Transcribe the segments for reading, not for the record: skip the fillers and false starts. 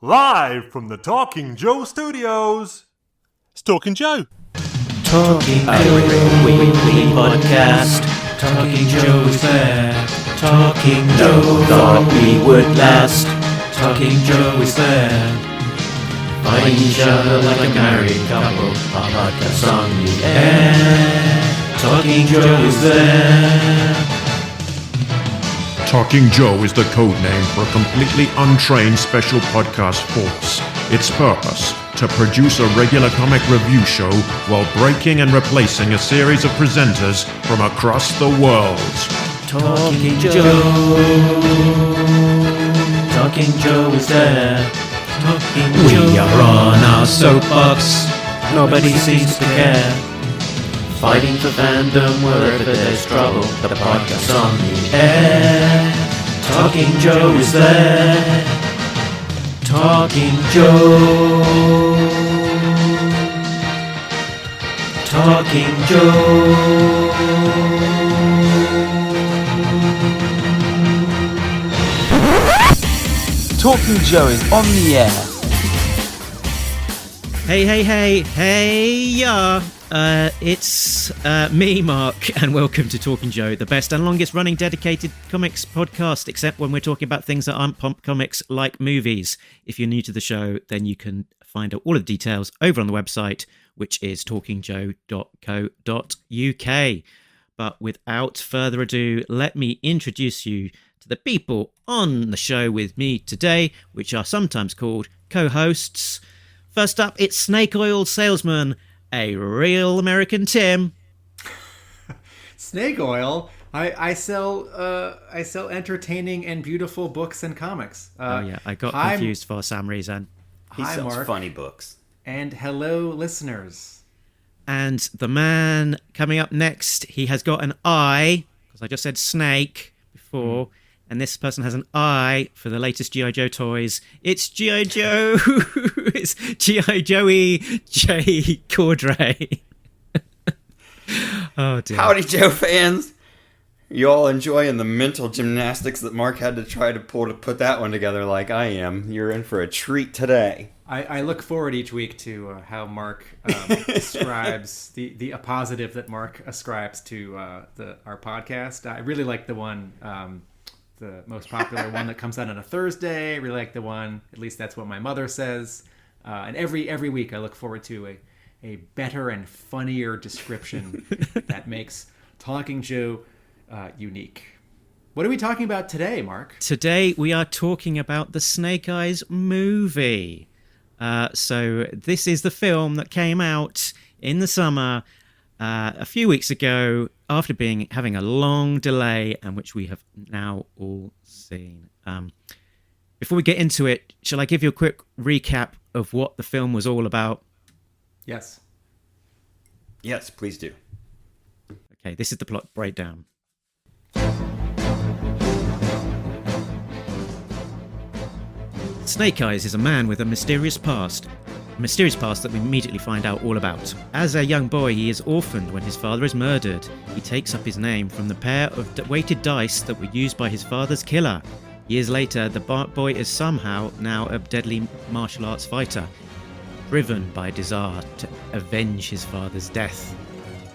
Live from the Talking Joe studios, it's Talking Joe. Talking Joe weekly podcast. Talking Joe is there. Talking Joe thought we would last. Talking Joe is there. Find each other like a married couple. Our podcast on the air. Talking Joe is there. Talking Joe is the code name for a completely untrained special podcast force. Its purpose, to produce a regular comic review show while breaking and replacing a series of presenters from across the world. Talking Joe. Talking Joe is there. Talking Joe. We are on our soapbox. Nobody seems to care. Fighting for fandom wherever there's trouble. The podcast on the air. Talking Joe is there. Talking Joe. Talking Joe. Talking Joe is on the air. Hey, yeah. It's me, Mark, and welcome to Talking Joe, the best and longest running dedicated comics podcast, except when we're talking about things that aren't comics like movies. If you're new to the show, then you can find out all of the details over on the website, which is talkingjoe.co.uk. But without further ado, let me introduce you to the people on the show with me today, which are sometimes called co-hosts. First up, it's Snake Oil Salesman, a real American Tim. Snake oil. I sell entertaining and beautiful books and comics. I got confused for some reason. He sells Mark, funny books. And hello, listeners. And the man coming up next, he has got an I, because I just said snake before, and this person has an I for the latest G.I. Joe toys. It's G.I. Joe. It's G.I. Joey J. Cordray. Oh, dear. Howdy, Joe fans. You all enjoying the mental gymnastics that Mark had to try to pull to put that one together like I am. You're in for a treat today. I look forward each week to how Mark ascribes the positive that Mark ascribes to our podcast. I really like the one... the most popular one that comes out on a Thursday. I really like the one, at least that's what my mother says. And every week I look forward to a better and funnier description that makes Talking Joe unique. What are we talking about today, Mark? Today we are talking about the Snake Eyes movie. So this is the film that came out in the summer a few weeks ago, after having a long delay, and which we have now all seen. Before we get into it, shall I give you a quick recap of what the film was all about? Yes. Yes, please do. Okay, this is the plot breakdown. Snake Eyes is a man with a mysterious past. A mysterious past that we immediately find out all about. As a young boy, he is orphaned when his father is murdered. He takes up his name from the pair of weighted dice that were used by his father's killer. Years later, the boy is somehow now a deadly martial arts fighter, driven by a desire to avenge his father's death.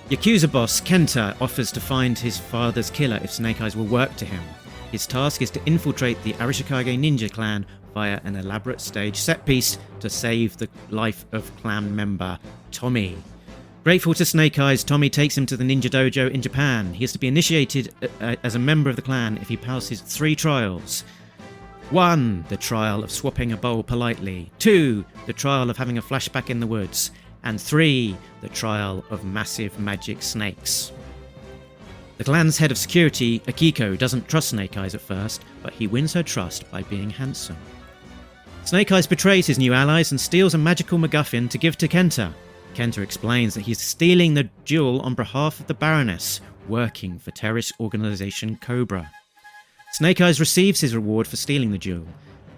Yakuza boss Kenta offers to find his father's killer if Snake Eyes will work to him. His task is to infiltrate the Arashikage ninja clan via an elaborate stage set piece to save the life of clan member Tommy. Grateful to Snake Eyes, Tommy takes him to the ninja dojo in Japan. He is to be initiated as a member of the clan if he passes 3 trials. 1. The trial of swapping a bowl politely. 2. The trial of having a flashback in the woods. And 3. The trial of massive magic snakes. The clan's head of security, Akiko, doesn't trust Snake Eyes at first, but he wins her trust by being handsome. Snake Eyes betrays his new allies and steals a magical MacGuffin to give to Kenta. Kenta explains that he's stealing the jewel on behalf of the Baroness, working for terrorist organisation Cobra. Snake Eyes receives his reward for stealing the jewel,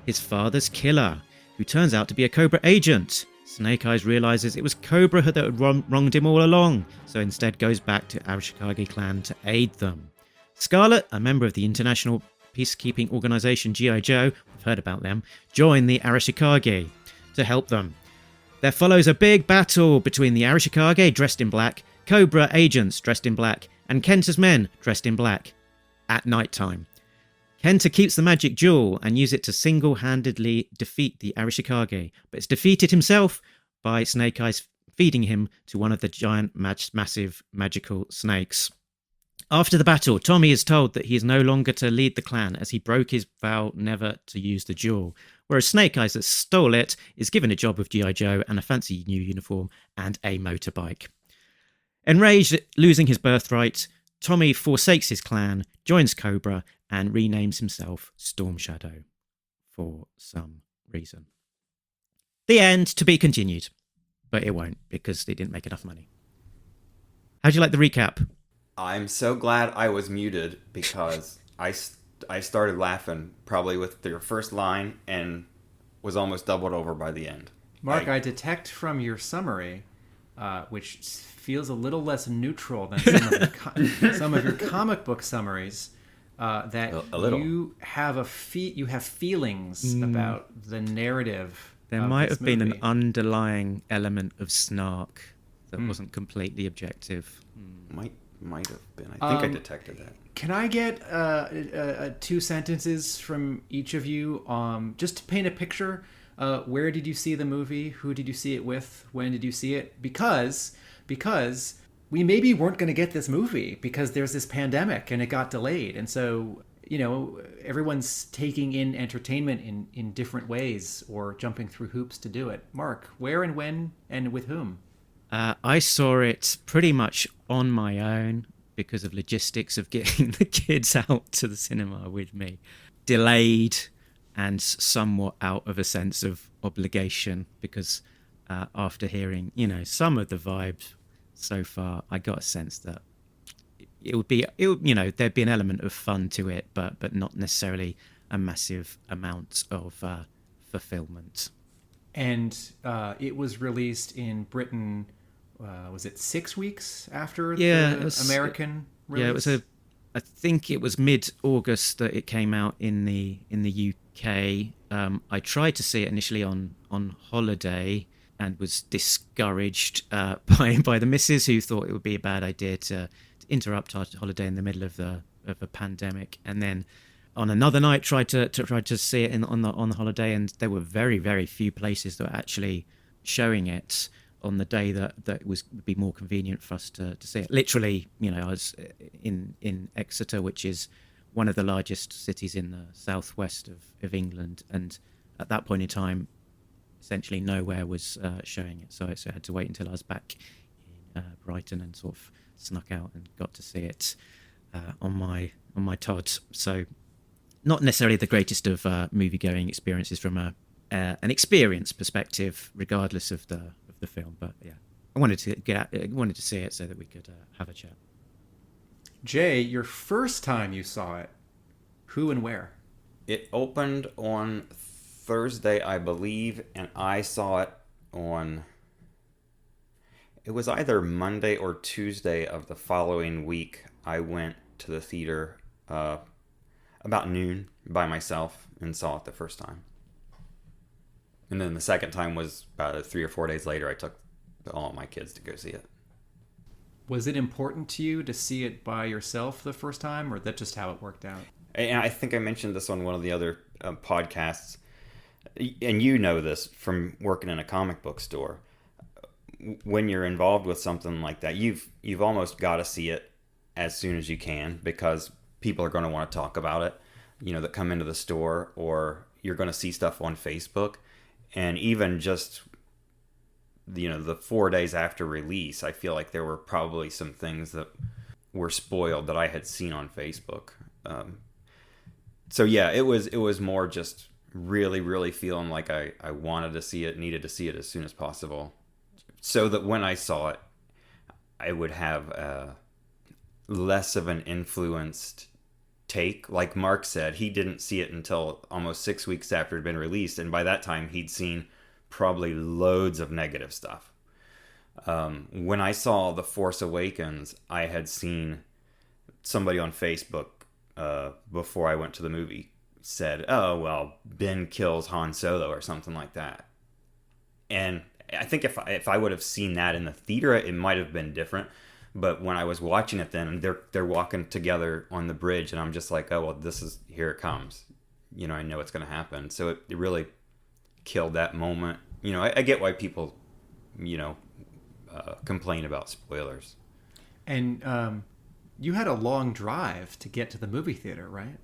his father's killer, who turns out to be a Cobra agent. Snake Eyes realises it was Cobra that had wronged him all along, so instead goes back to Arashikage clan to aid them. Scarlet, a member of the international peacekeeping organization G.I. Joe, we've heard about them, join the Arashikage to help them. There follows a big battle between the Arashikage, dressed in black, Cobra agents dressed in black, and Kenta's men dressed in black at night time. Kenta keeps the magic jewel and uses it to single-handedly defeat the Arashikage, but is defeated himself by Snake Eyes feeding him to one of the giant, massive magical snakes. After the battle, Tommy is told that he is no longer to lead the clan as he broke his vow never to use the jewel, whereas Snake Eyes that stole it is given a job with G.I. Joe and a fancy new uniform and a motorbike. Enraged at losing his birthright, Tommy forsakes his clan, joins Cobra, and renames himself Storm Shadow for some reason. The end, to be continued. But it won't, because they didn't make enough money. How'd you like the recap? I'm so glad I was muted because I started laughing probably with your first line and was almost doubled over by the end. Mark, I detect from your summary, which feels a little less neutral than some of your comic book summaries, that a little. you have feelings about the narrative. There might have been an underlying element of snark that wasn't completely objective. Might have been. I think I detected that. Can I get 2 sentences from each of you, just to paint a picture? Where did you see the movie? Who did you see it with? When did you see it? Because we maybe weren't going to get this movie because there's this pandemic and it got delayed, and so everyone's taking in entertainment in different ways or jumping through hoops to do it. Mark, where and when and with whom? I saw it pretty much on my own because of logistics of getting the kids out to the cinema with me. Delayed and somewhat out of a sense of obligation because after hearing, some of the vibes so far, I got a sense that there'd be an element of fun to it, but not necessarily a massive amount of fulfillment. And it was released in Britain. Was it 6 weeks after the American release? Yeah, it was I think it was mid-August that it came out in the UK. I tried to see it initially on holiday and was discouraged by the missus, who thought it would be a bad idea to interrupt our holiday in the middle of a pandemic. And then on another night tried to see it on the holiday, and there were very, very few places that were actually showing it on the day that would be more convenient for us to see it. Literally, I was in Exeter, which is one of the largest cities in the southwest of England, and at that point in time, essentially nowhere was showing it. So I had to wait until I was back in Brighton and sort of snuck out and got to see it on my Todd. So not necessarily the greatest of movie-going experiences from an experience perspective, regardless of the film. But yeah, I wanted to see it so that we could have a chat. Jay, your first time you saw it, who and where? It opened on Thursday, I believe, and I saw it on... It was either Monday or Tuesday of the following week. I went to the theater about noon by myself and saw it the first time. And then the second time was about 3 or 4 days later. I took all my kids to go see it. Was it important to you to see it by yourself the first time, or that just how it worked out? And I think I mentioned this on one of the other podcasts, and you know this from working in a comic book store. When you're involved with something like that, you've almost got to see it as soon as you can, because people are going to want to talk about it, that come into the store, or you're going to see stuff on Facebook. And even just, the 4 days after release, I feel like there were probably some things that were spoiled that I had seen on Facebook. So yeah, it was more just really, really feeling like I wanted to see it, needed to see it as soon as possible, so that when I saw it, I would have less of an influenced take. Like Mark said, he didn't see it until almost 6 weeks after it had been released, and by that time he'd seen probably loads of negative stuff. When I saw The Force Awakens, I had seen somebody on Facebook before I went to the movie said, "Oh well, Ben kills Han Solo" or something like that. And I think if I would have seen that in the theater, it might have been different. But when I was watching it, then they're walking together on the bridge, and I'm just like, oh well, here it comes. I know it's going to happen. So it really killed that moment. I get why people, complain about spoilers. And you had a long drive to get to the movie theater, right?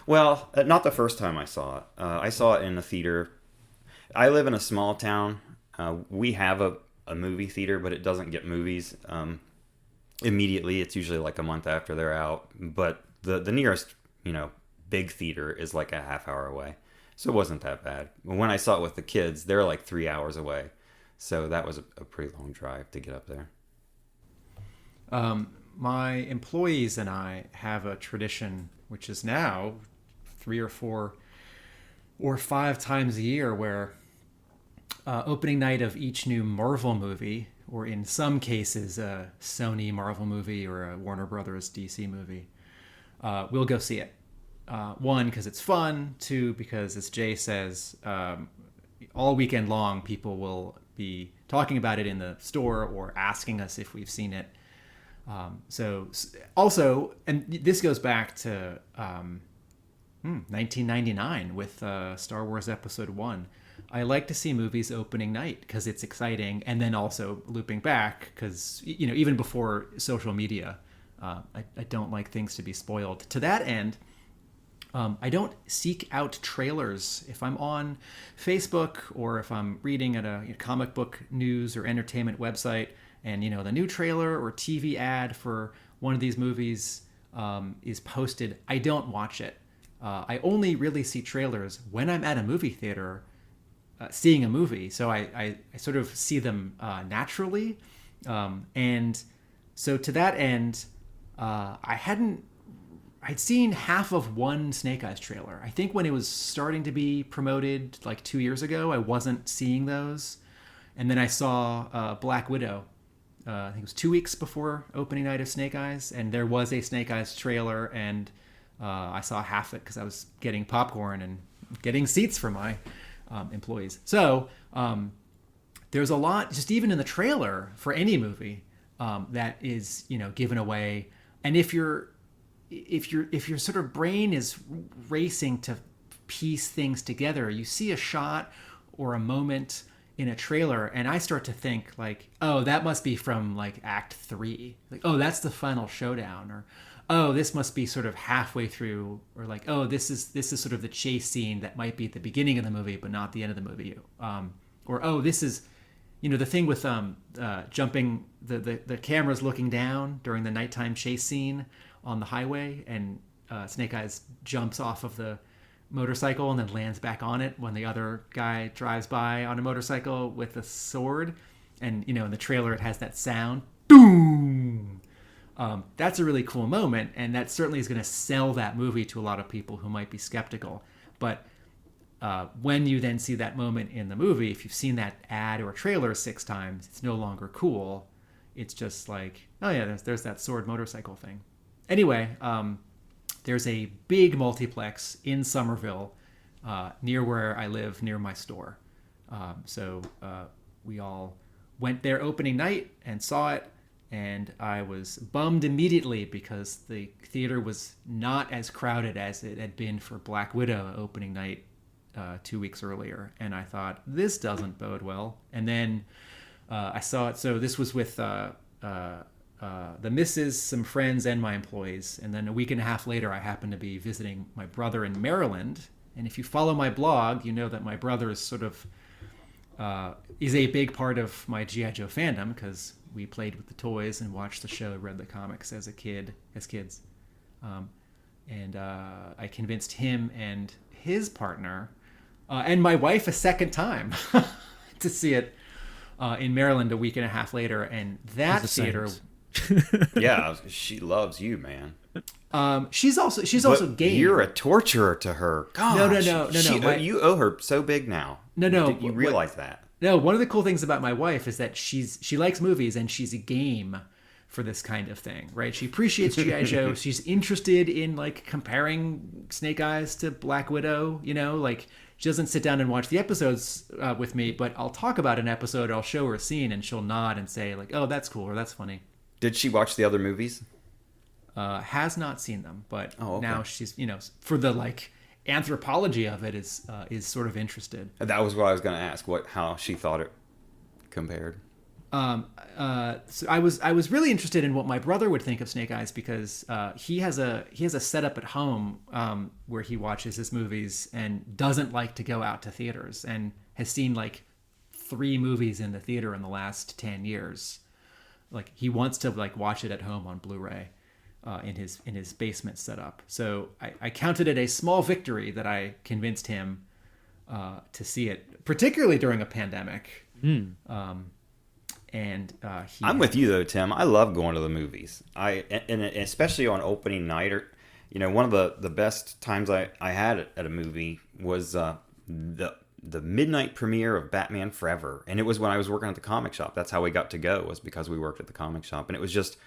Well, not the first time I saw it. I saw it in a theater. I live in a small town. We have a movie theater, but it doesn't get movies immediately. It's usually like a month after they're out. But the nearest, big theater is like a half hour away. So it wasn't that bad. When I saw it with the kids, they're like 3 hours away. So that was a pretty long drive to get up there. My employees and I have a tradition, which is now 3 or 4 or 5 times a year, where opening night of each new Marvel movie, or in some cases a Sony Marvel movie or a Warner Brothers DC movie, we'll go see it. One, because it's fun. 2, because as Jay says, all weekend long people will be talking about it in the store or asking us if we've seen it. So also, and this goes back to 1999 with Star Wars Episode 1. I like to see movies opening night because it's exciting, and then also looping back because, even before social media, I don't like things to be spoiled. To that end, I don't seek out trailers. If I'm on Facebook or if I'm reading at a comic book news or entertainment website, and the new trailer or TV ad for one of these movies is posted, I don't watch it. I only really see trailers when I'm at a movie theater seeing a movie. So I sort of see them naturally. And so to that end, I'd seen half of one Snake Eyes trailer. I think when it was starting to be promoted like 2 years ago, I wasn't seeing those. And then I saw Black Widow. I think it was 2 weeks before opening night of Snake Eyes, and there was a Snake Eyes trailer, and I saw half it because I was getting popcorn and getting seats for my employees. So there's a lot, just even in the trailer for any movie, that is given away. And if your sort of brain is racing to piece things together, you see a shot or a moment in a trailer, and I start to think like, oh, that must be from like Act 3. Like, oh, that's the final showdown, or oh, this must be sort of halfway through, or like, oh, this is sort of the chase scene that might be at the beginning of the movie but not the end of the movie, or oh, this is the thing with jumping, the camera's looking down during the nighttime chase scene on the highway, and Snake Eyes jumps off of the motorcycle and then lands back on it when the other guy drives by on a motorcycle with a sword, and in the trailer it has that sound, boom. That's a really cool moment, and that certainly is going to sell that movie to a lot of people who might be skeptical. But when you then see that moment in the movie, if you've seen that ad or trailer 6 times, it's no longer cool. It's just like, oh yeah, there's that sword motorcycle thing. Anyway, there's a big multiplex in Somerville, near where I live, near my store. So we all went there opening night and saw it, and I was bummed immediately because the theater was not as crowded as it had been for Black Widow opening night 2 weeks earlier. And I thought, this doesn't bode well. And then I saw it. So this was with the missus, some friends, and my employees. And then a week and a half later, I happened to be visiting my brother in Maryland. And if you follow my blog, you know that my brother is sort of is a big part of my G.I. Joe fandom, because we played with the toys and watched the show, read the comics as kids. And I convinced him and his partner and my wife a second time to see it in Maryland a week and a half later. And that theater... Yeah, she loves you, man. She's also game. You're a torturer to her. Gosh, No. You owe her so big now. No. You realize that? No, one of the cool things about my wife is that she likes movies and she's a game. for this kind of thing, right? She appreciates G.I. Joe. She's interested in like comparing Snake Eyes to Black Widow, you know, like she doesn't sit down and watch the episodes with me, but I'll talk about an episode, I'll show her a scene, and she'll nod and say like, oh, that's cool, or that's funny. Did she watch the other movies? Has not seen them, but okay. Now she's, you know, for the like anthropology of it is sort of interested. That was what I was going to ask, how she thought it compared. So I was really interested in what my brother would think of Snake Eyes because he has a setup at home where he watches his movies and doesn't like to go out to theaters and has seen like 3 movies in the theater in the last 10 years. Like he wants to like watch it at home on Blu-ray in his basement setup. So I counted it a small victory that I convinced him to see it, particularly during a pandemic. I'm with you though, Tim. I love going to the movies. And especially on opening night, or one of the best times I had at a movie was the midnight premiere of Batman Forever, and it was when I was working at the comic shop. That's how we got to go, was because we worked at the comic shop, and it was just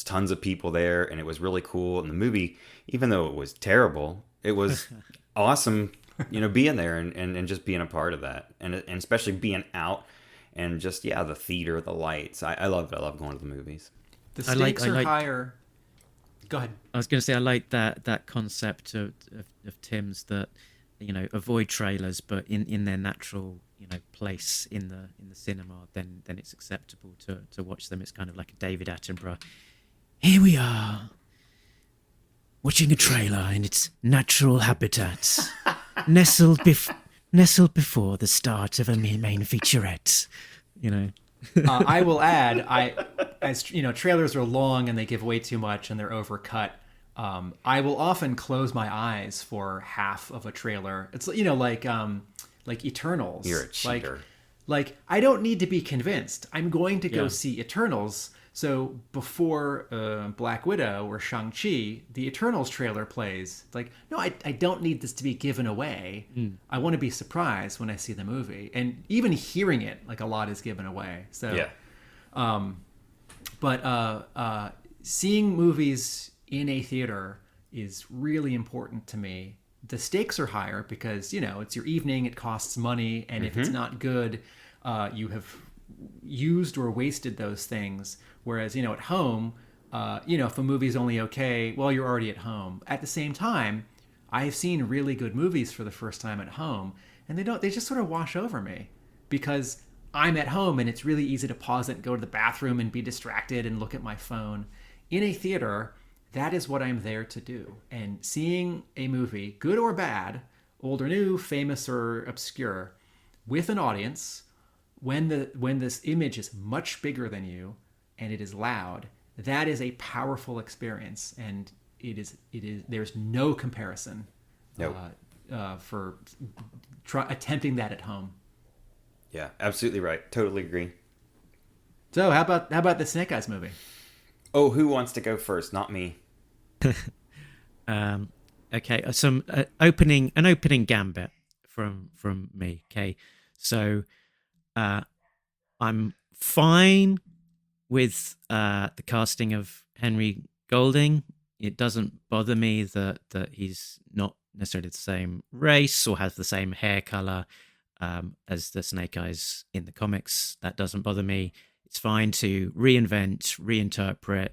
tons of people there, and it was really cool. And the movie, even though it was terrible, it was awesome. Being there and just being a part of that, and especially being out. And just, the theater, the lights. I love it. I love going to the movies. The stakes are higher. Go ahead. I was going to say, I like that concept of Tim's, that, avoid trailers, but in their natural, place in the cinema, then it's acceptable to watch them. It's kind of like a David Attenborough. Here we are, watching a trailer in its natural habitat, nestled before the start of a main featurette, I will add, as trailers are long and they give way too much and they're overcut. I will often close my eyes for half of a trailer. It's like Eternals. You're a cheater. Like I don't need to be convinced. I'm going to go see Eternals. So before Black Widow or Shang-Chi, the Eternals trailer plays. Like, no, I don't need this to be given away. I want to be surprised when I see the movie. And even hearing it, like a lot is given away. So, but seeing movies in a theater is really important to me. The stakes are higher because, it's your evening, it costs money. And if it's not good, you have used or wasted those things. Whereas, at home, if a movie's only okay, well, you're already at home. At the same time, I have seen really good movies for the first time at home, and they just sort of wash over me because I'm at home and it's really easy to pause it and go to the bathroom and be distracted and look at my phone. In a theater, that is what I'm there to do. And seeing a movie, good or bad, old or new, famous or obscure, with an audience, when this image is much bigger than you, and it is loud, that is a powerful experience, and it is there's no comparison for attempting that at home. Yeah, absolutely right. Totally agree. So how about the Snake Eyes movie? Oh, who wants to go first? Not me. Okay, some opening gambit from me. Okay, so I'm fine with the casting of Henry Golding. It doesn't bother me that he's not necessarily the same race or has the same hair color as the Snake Eyes in the comics. That doesn't bother me. It's fine to reinvent, reinterpret,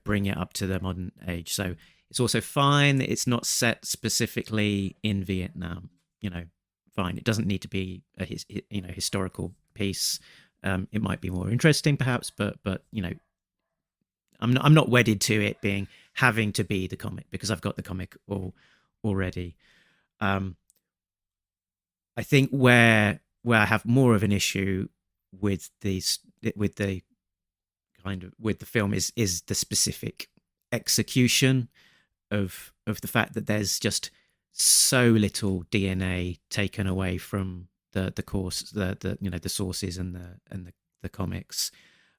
bring it up to the modern age. So it's also fine that it's not set specifically in Vietnam. Fine. It doesn't need to be a historical piece. It might be more interesting, perhaps, but I'm not wedded to it having to be the comic because I've got the comic already. I think where I have more of an issue with the film is the specific execution of the fact that there's just so little DNA taken away from the course, the sources and the comics.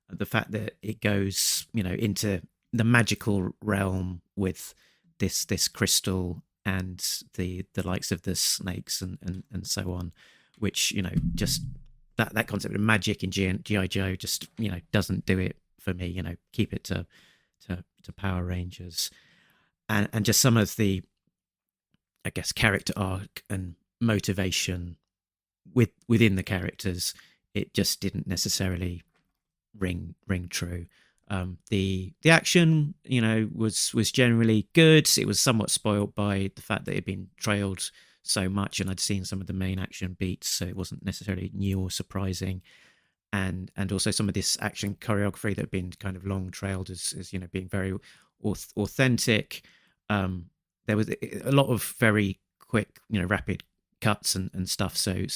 The fact that it goes into the magical realm with this crystal and the likes of the snakes and so on, which just that concept of magic in G.I. Joe just doesn't do it for me. Keep it to Power Rangers, and just some of the, I guess, character arc and motivation within the characters. It just didn't necessarily ring true. The action, was generally good. It was somewhat spoiled by the fact that it had been trailed so much, and I'd seen some of the main action beats, so it wasn't necessarily new or surprising. And also some of this action choreography that had been kind of long trailed as being very authentic. There was a lot of very quick, rapid cuts and stuff. So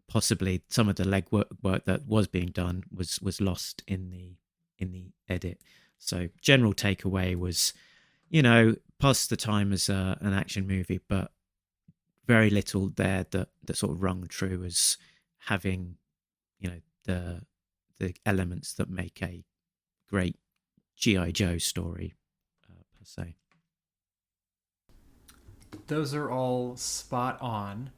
possibly some of the legwork that was being done was lost in the edit. So general takeaway was, past the time as an action movie, but very little there that sort of rung true as having, the elements that make a great G.I. Joe story per se. Those are all spot on.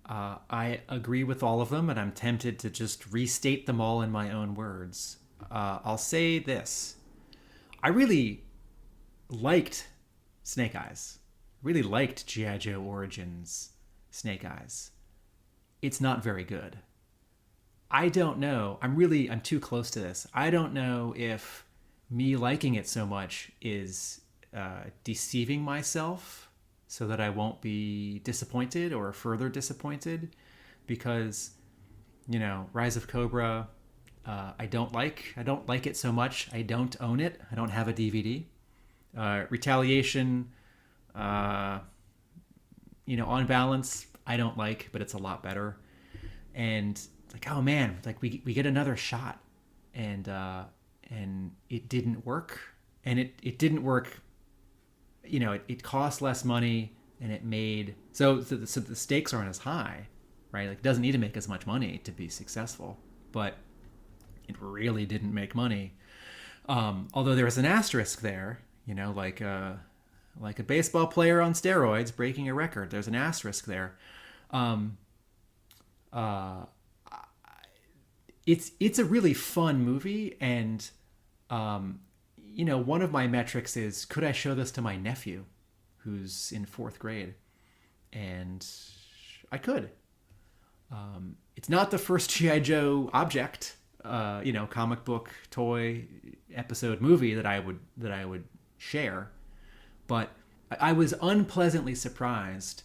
I agree with all of them, and I'm tempted to just restate them all in my own words. I'll say this. I really liked Snake Eyes. Really liked G.I. Joe Origins Snake Eyes. It's not very good. I don't know. I'm too close to this. I don't know if me liking it so much is deceiving myself so that I won't be disappointed or further disappointed, because, Rise of Cobra, I don't like it so much. I don't own it. I don't have a DVD. Retaliation, on balance, I don't like, but it's a lot better. And like, oh man, like we get another shot, and it didn't work, and it didn't work. It cost less money, and it made so the stakes aren't as high, right? Like, it doesn't need to make as much money to be successful, but it really didn't make money. Although there was an asterisk there, like a baseball player on steroids breaking a record. There's an asterisk there. It's a really fun movie, and one of my metrics is, could I show this to my nephew who's in 4th grade? And I could. It's not the first G.I. Joe object, comic book, toy, episode, movie that I would share, but I was unpleasantly surprised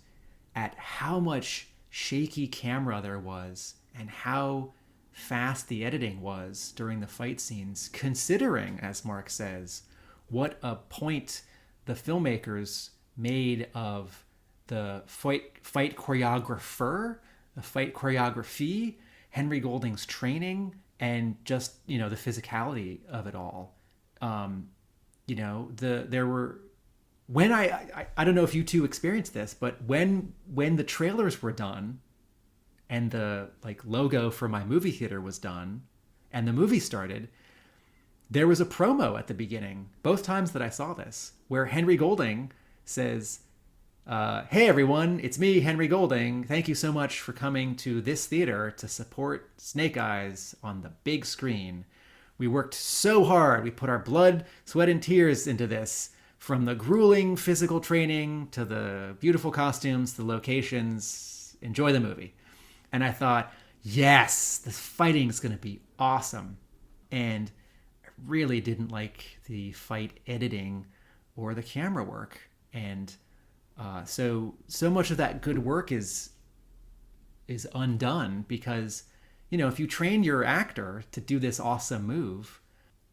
at how much shaky camera there was and how fast the editing was during the fight scenes, considering, as Mark says, what a point the filmmakers made of the fight choreographer, the fight choreography, Henry Golding's training, and just, the physicality of it all. There were, when I don't know if you two experienced this, but when the trailers were done and the logo for my movie theater was done and the movie started, there was a promo at the beginning, both times that I saw this, where Henry Golding says, hey everyone, it's me, Henry Golding. Thank you so much for coming to this theater to support Snake Eyes on the big screen. We worked so hard. We put our blood, sweat, and tears into this, from the grueling physical training to the beautiful costumes, the locations. Enjoy the movie. And I thought, yes, this fighting is going to be awesome. And I really didn't like the fight editing or the camera work. And so much of that good work is undone because, if you train your actor to do this awesome move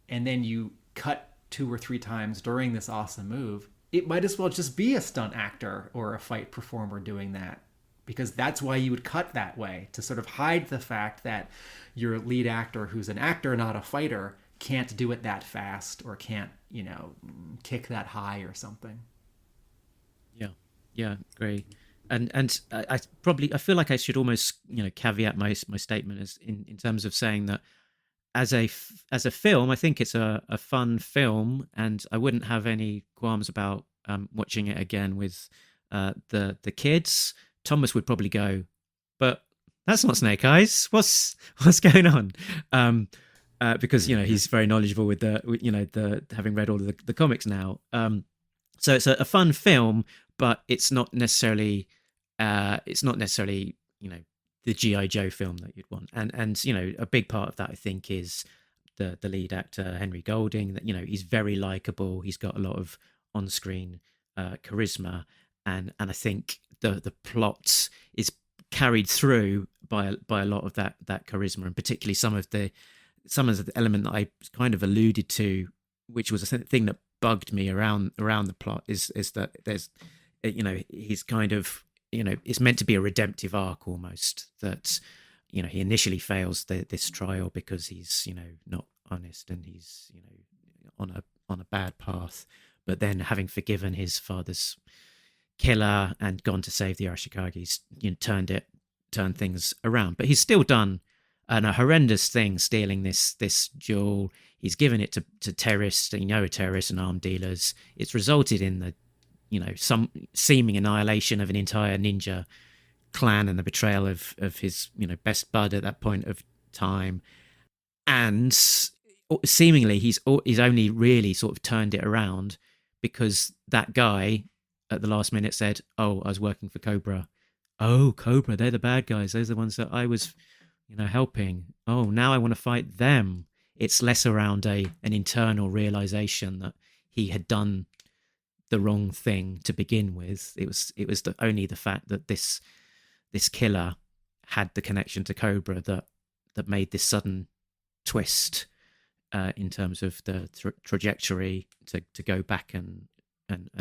and then you cut 2 or 3 times during this awesome move, it might as well just be a stunt actor or a fight performer doing that, because that's why you would cut that way, to sort of hide the fact that your lead actor, who's an actor, not a fighter, can't do it that fast or can't, kick that high or something. Yeah, great. And I feel like I should almost caveat my statement as in terms of saying that as a film, I think it's a fun film, and I wouldn't have any qualms about watching it again with the kids. Thomas would probably go, but that's not Snake Eyes. What's going on? because he's very knowledgeable with the having read all of the comics now. So it's a fun film, but it's not necessarily the G.I. Joe film that you'd want. And a big part of that, I think, is the lead actor Henry Golding. That he's very likable. He's got a lot of on-screen charisma, and I think the plot is carried through by a lot of that charisma, and particularly some of the element that I kind of alluded to, which was a thing that bugged me around the plot, is that there's he's kind of it's meant to be a redemptive arc almost, that he initially fails this trial because he's not honest, and he's on a bad path, but then having forgiven his father's killer and gone to save the Arashikage, turned things around. But he's still done a horrendous thing, stealing this jewel. He's given it to terrorists, terrorists and armed dealers. It's resulted in the some seeming annihilation of an entire ninja clan and the betrayal of his best bud at that point of time. And seemingly he's only really sort of turned it around because that guy at the last minute said, "Oh, I was working for Cobra." "Oh, Cobra, they're the bad guys. Those are the ones that I was helping. Oh, now I want to fight them." It's less around an internal realization that he had done the wrong thing to begin with. It was only the fact that this killer had the connection to Cobra that made this sudden twist in terms of the trajectory to go back and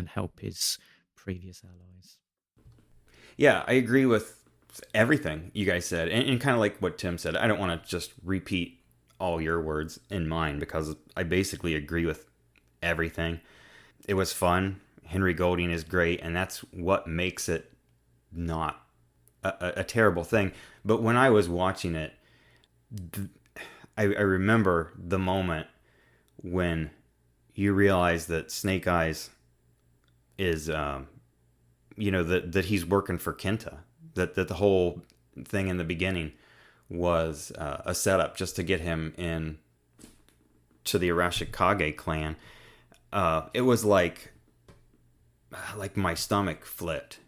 help his previous allies. Yeah, I agree with everything you guys said, and kind of like what Tim said. I don't want to just repeat all your words in mine because I basically agree with everything. It was fun. Henry Golding is great, and that's what makes it not a terrible thing. But when I was watching it, I remember the moment when you realize that Snake Eyes is, that he's working for Kenta. That the whole thing in the beginning was a setup just to get him in to the Arashikage clan. It was like my stomach flipped,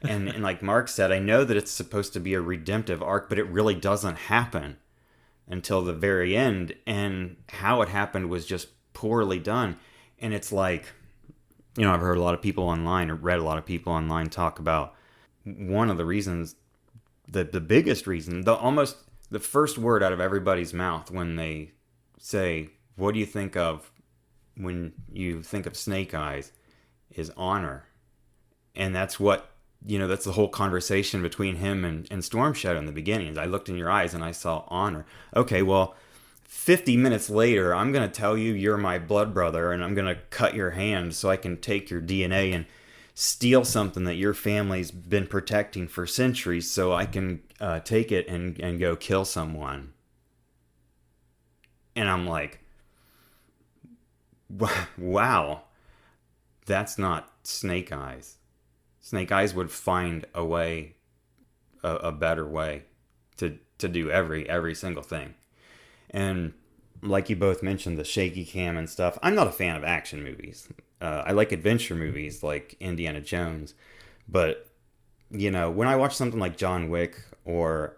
and like Mark said, I know that it's supposed to be a redemptive arc, but it really doesn't happen until the very end, and how it happened was just poorly done. And it's like, I've heard a lot of people online, or read a lot of people online talk about one of the reasons, the biggest reason, almost the first word out of everybody's mouth when they say, "What do you think of when you think of Snake Eyes?" is honor. And that's what, that's the whole conversation between him and Storm Shadow in the beginning. I looked in your eyes and I saw honor. Okay, well, 50 minutes later, I'm going to tell you you're my blood brother, and I'm going to cut your hand so I can take your DNA and steal something that your family's been protecting for centuries so I can take it and go kill someone. And I'm like, wow, that's not Snake Eyes. Snake Eyes would find a way, a better way to do every single thing. And like you both mentioned, the shaky cam and stuff, I'm not a fan of action movies. I like adventure movies like Indiana Jones. But, when I watch something like John Wick or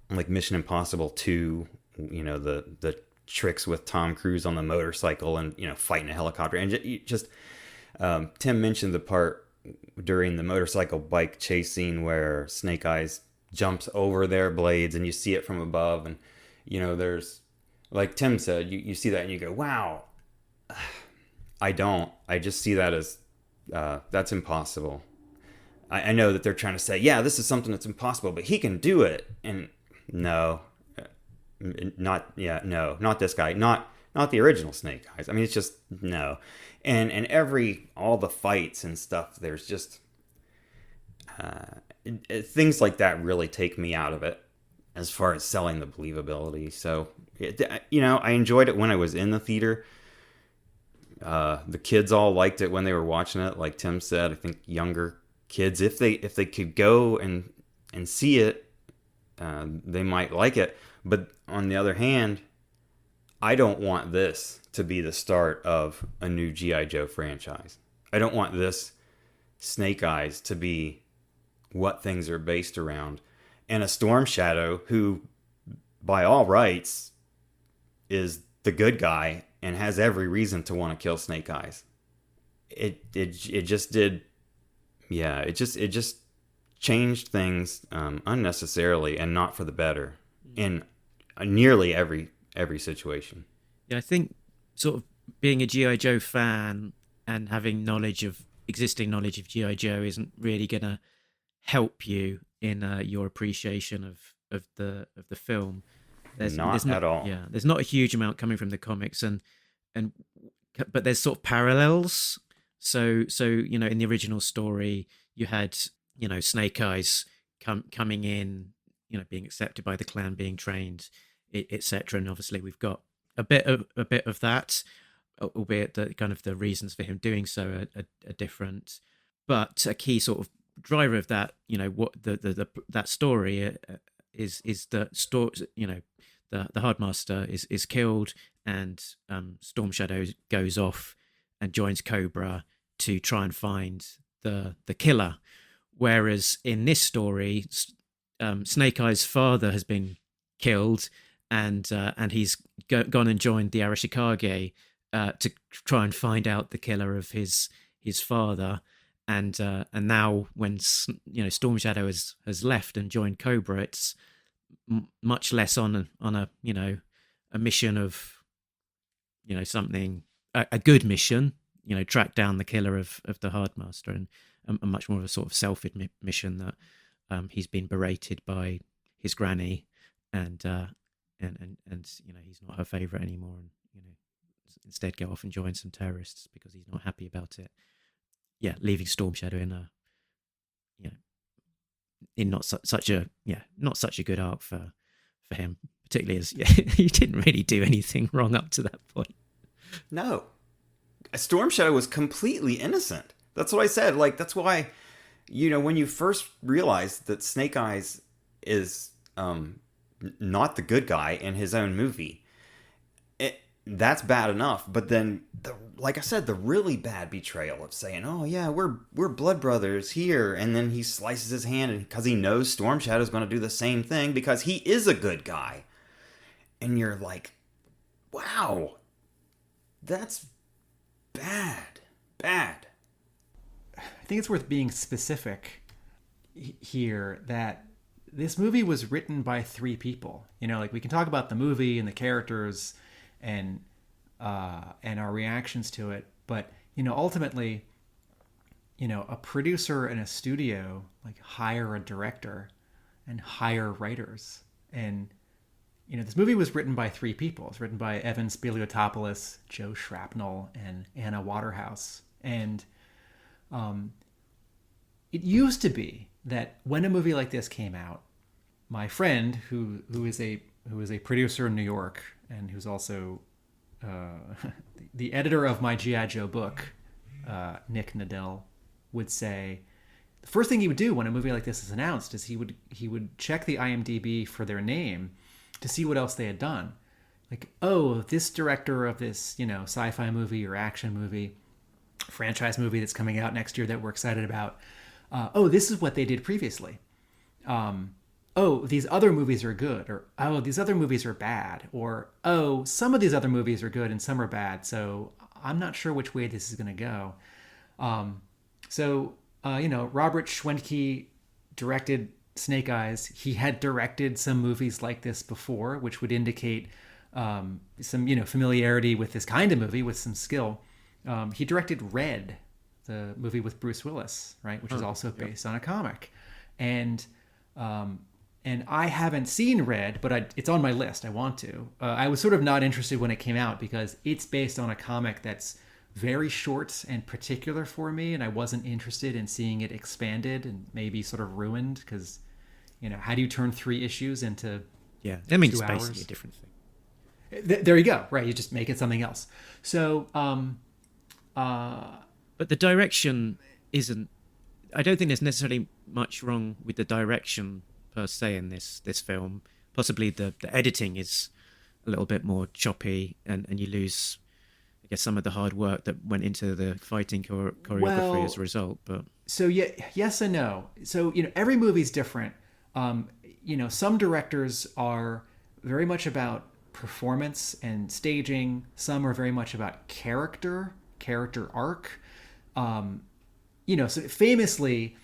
like Mission Impossible 2, the tricks with Tom Cruise on the motorcycle and, fighting a helicopter. And just Tim mentioned the part during the motorcycle bike chase scene where Snake Eyes jumps over their blades and you see it from above. And, there's, like Tim said, you see that and you go, wow. I don't. I just see that as that's impossible. I know that they're trying to say, yeah, this is something that's impossible, but he can do it. And no, not this guy, not the original Snake Eyes. I mean, it's just no. And all the fights and stuff, there's just things like that really take me out of it as far as selling the believability. So, I enjoyed it when I was in the theater. The kids all liked it when they were watching it. Like Tim said, I think younger kids, if they could go and see it, they might like it. But on the other hand, I don't want this to be the start of a new G.I. Joe franchise. I don't want this Snake Eyes to be what things are based around. And a Storm Shadow who, by all rights, is the good guy and has every reason to want to kill Snake Eyes. It just did, yeah. It just changed things unnecessarily and not for the better in nearly every situation. Yeah, I think sort of being a G.I. Joe fan and having existing knowledge of G.I. Joe isn't really going to help you in your appreciation of the film. There's Not at all. Yeah, there's not a huge amount coming from the comics, but there's sort of parallels. So in the original story, you had Snake Eyes coming in, being accepted by the clan, being trained, etc. And obviously we've got a bit of that, albeit the kind of the reasons for him doing so are different. But a key sort of driver of that, what that story is that the Hardmaster is killed, and Storm Shadow goes off and joins Cobra to try and find the killer. Whereas in this story, Snake Eyes' father has been killed, and he's gone and joined the Arashikage to try and find out the killer of his father. And now when Storm Shadow has left and joined Cobra, it's much less on a mission of something, a good mission, track down the killer of the Hardmaster, and a much more of a sort of selfish mission that he's been berated by his granny, and he's not her favorite anymore, and instead go off and join some terrorists because he's not happy about it. Yeah, leaving Storm Shadow in not such a good arc for him, particularly as he didn't really do anything wrong up to that point. No, Storm Shadow was completely innocent. That's what I said. Like, that's why, when you first realize that Snake Eyes is not the good guy in his own movie, that's bad enough. But then, like I said, the really bad betrayal of saying, "Oh yeah, we're blood brothers here," and then he slices his hand because he knows Storm Shadow's going to do the same thing because he is a good guy, and you're like, "Wow, that's bad." I think it's worth being specific here that this movie was written by 3 people. Like, we can talk about the movie and the characters and our reactions to it, but ultimately, a producer and a studio like hire a director and hire writers, and this movie was written by 3 people. It's written by Evan Spiliotopoulos, Joe Shrapnel, and Anna Waterhouse. And it used to be that when a movie like this came out, my friend who is a producer in New York and who's also the editor of my G.I. Joe book, Nick Nadell, would say the first thing he would do when a movie like this is announced is he would check the IMDb for their name to see what else they had done. Like, oh, this director of this sci-fi movie or action movie, franchise movie that's coming out next year that we're excited about. Oh, this is what they did previously. Oh, these other movies are good, or oh, these other movies are bad, or oh, some of these other movies are good and some are bad, so I'm not sure which way this is going to go. Robert Schwentke directed Snake Eyes. He had directed some movies like this before, which would indicate some familiarity with this kind of movie with some skill. He directed Red, the movie with Bruce Willis, right, which is also based on a comic, and I haven't seen Red, but it's on my list. I want to. I was sort of not interested when it came out because it's based on a comic that's very short and particular for me, and I wasn't interested in seeing it expanded and maybe sort of ruined because, how do you turn 3 issues into 2 it's hours? basically a different thing. There you go. Right, you just make it something else. So, but the direction isn't. I don't think there's necessarily much wrong with the direction per se in this film. Possibly the editing is a little bit more choppy, and you lose, I guess, some of the hard work that went into the fighting choreography as a result. But so yeah, yes and no. So every movie's different. Some directors are very much about performance and staging. Some are very much about character arc. So famously,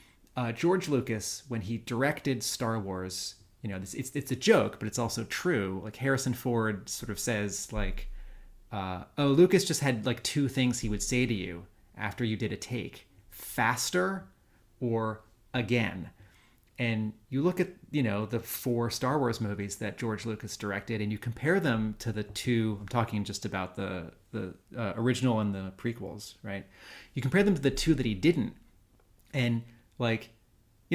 George Lucas, when he directed Star Wars, it's a joke, but it's also true. Like Harrison Ford sort of says, like, Lucas just had like two things he would say to you after you did a take: faster or again. And you look at, the 4 Star Wars movies that George Lucas directed, and you compare them to the 2, I'm talking just about the original and the prequels, right? You compare them to the 2 that he didn't. And like,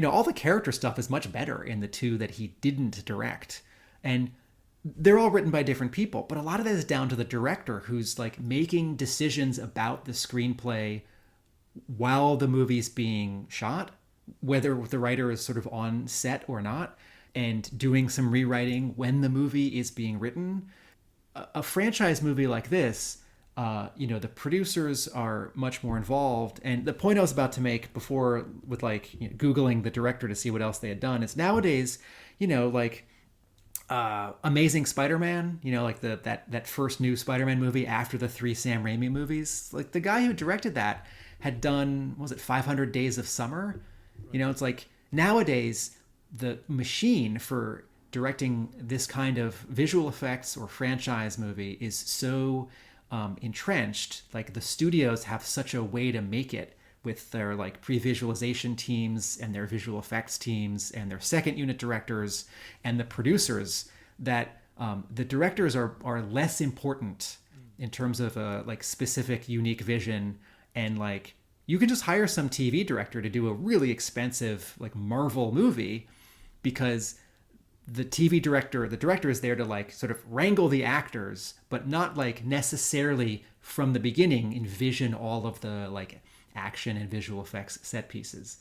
all the character stuff is much better in the 2 that he didn't direct. And they're all written by different people, but a lot of that is down to the director, who's like making decisions about the screenplay while the movie's being shot, whether the writer is sort of on set or not, and doing some rewriting when the movie is being written. A franchise movie like this, the producers are much more involved. And the point I was about to make before with Googling the director to see what else they had done is nowadays, Amazing Spider-Man, like that first new Spider-Man movie after the 3 Sam Raimi movies, like the guy who directed that had done, what was it, 500 Days of Summer? It's like nowadays the machine for directing this kind of visual effects or franchise movie is so entrenched. Like the studios have such a way to make it with their like pre-visualization teams and their visual effects teams and their second unit directors and the producers that the directors are less important in terms of a like specific unique vision. And like you can just hire some TV director to do a really expensive like Marvel movie, because the director is there to like sort of wrangle the actors, but not like necessarily from the beginning envision all of the like action and visual effects set pieces.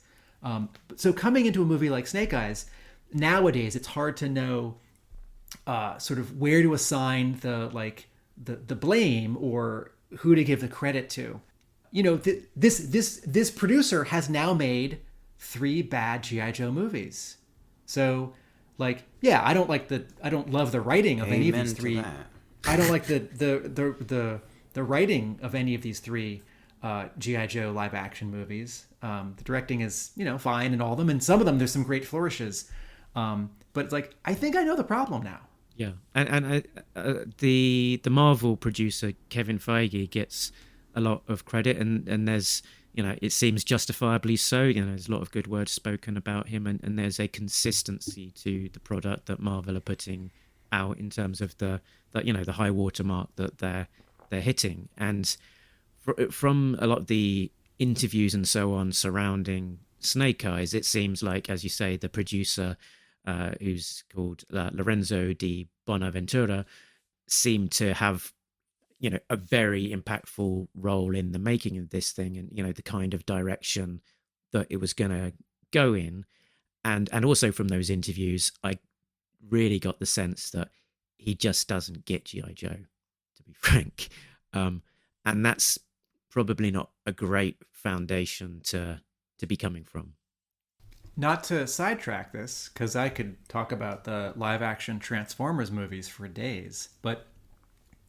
So coming into a movie like Snake Eyes, nowadays it's hard to know sort of where to assign the blame or who to give the credit to. This producer has now made 3 bad G.I. Joe movies. So like, yeah, I don't love the writing of any of these 3. I don't like the writing of any of these 3 G.I. Joe live action movies. The directing is, fine in all of them, and some of them there's some great flourishes. But it's like, I think I know the problem now. Yeah, and the Marvel producer Kevin Feige gets a lot of credit, and there's, it seems justifiably so. There's a lot of good words spoken about him, and there's a consistency to the product that Marvel are putting out in terms of the high watermark that they're hitting. And from a lot of the interviews and so on surrounding Snake Eyes, it seems like, as you say, the producer, who's called Lorenzo di Bonaventura, seemed to have a very impactful role in the making of this thing, and the kind of direction that it was going to go in. And also from those interviews, I really got the sense that he just doesn't get G.I. Joe, to be frank. And that's probably not a great foundation to be coming from. Not to sidetrack this, because I could talk about the live action Transformers movies for days, but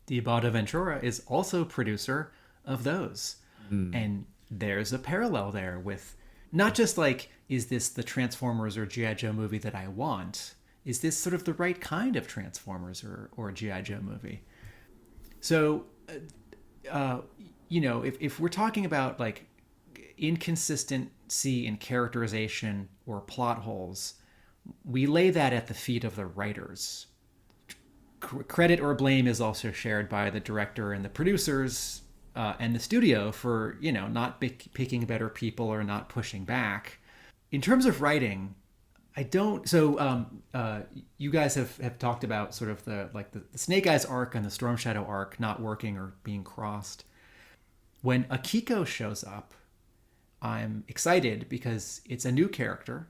Di Bonaventura is also producer of those. And there's a parallel there with not just like, is this the Transformers or G.I. Joe movie that I want? Is this sort of the right kind of Transformers or G.I. Joe movie? So, if we're talking about like inconsistency in characterization or plot holes, we lay that at the feet of the writers. Credit or blame is also shared by the director and the producers and the studio for, not picking better people or not pushing back. In terms of writing, I don't. So you guys have talked about sort of the Snake Eyes arc and the Storm Shadow arc not working or being crossed. When Akiko shows up, I'm excited because it's a new character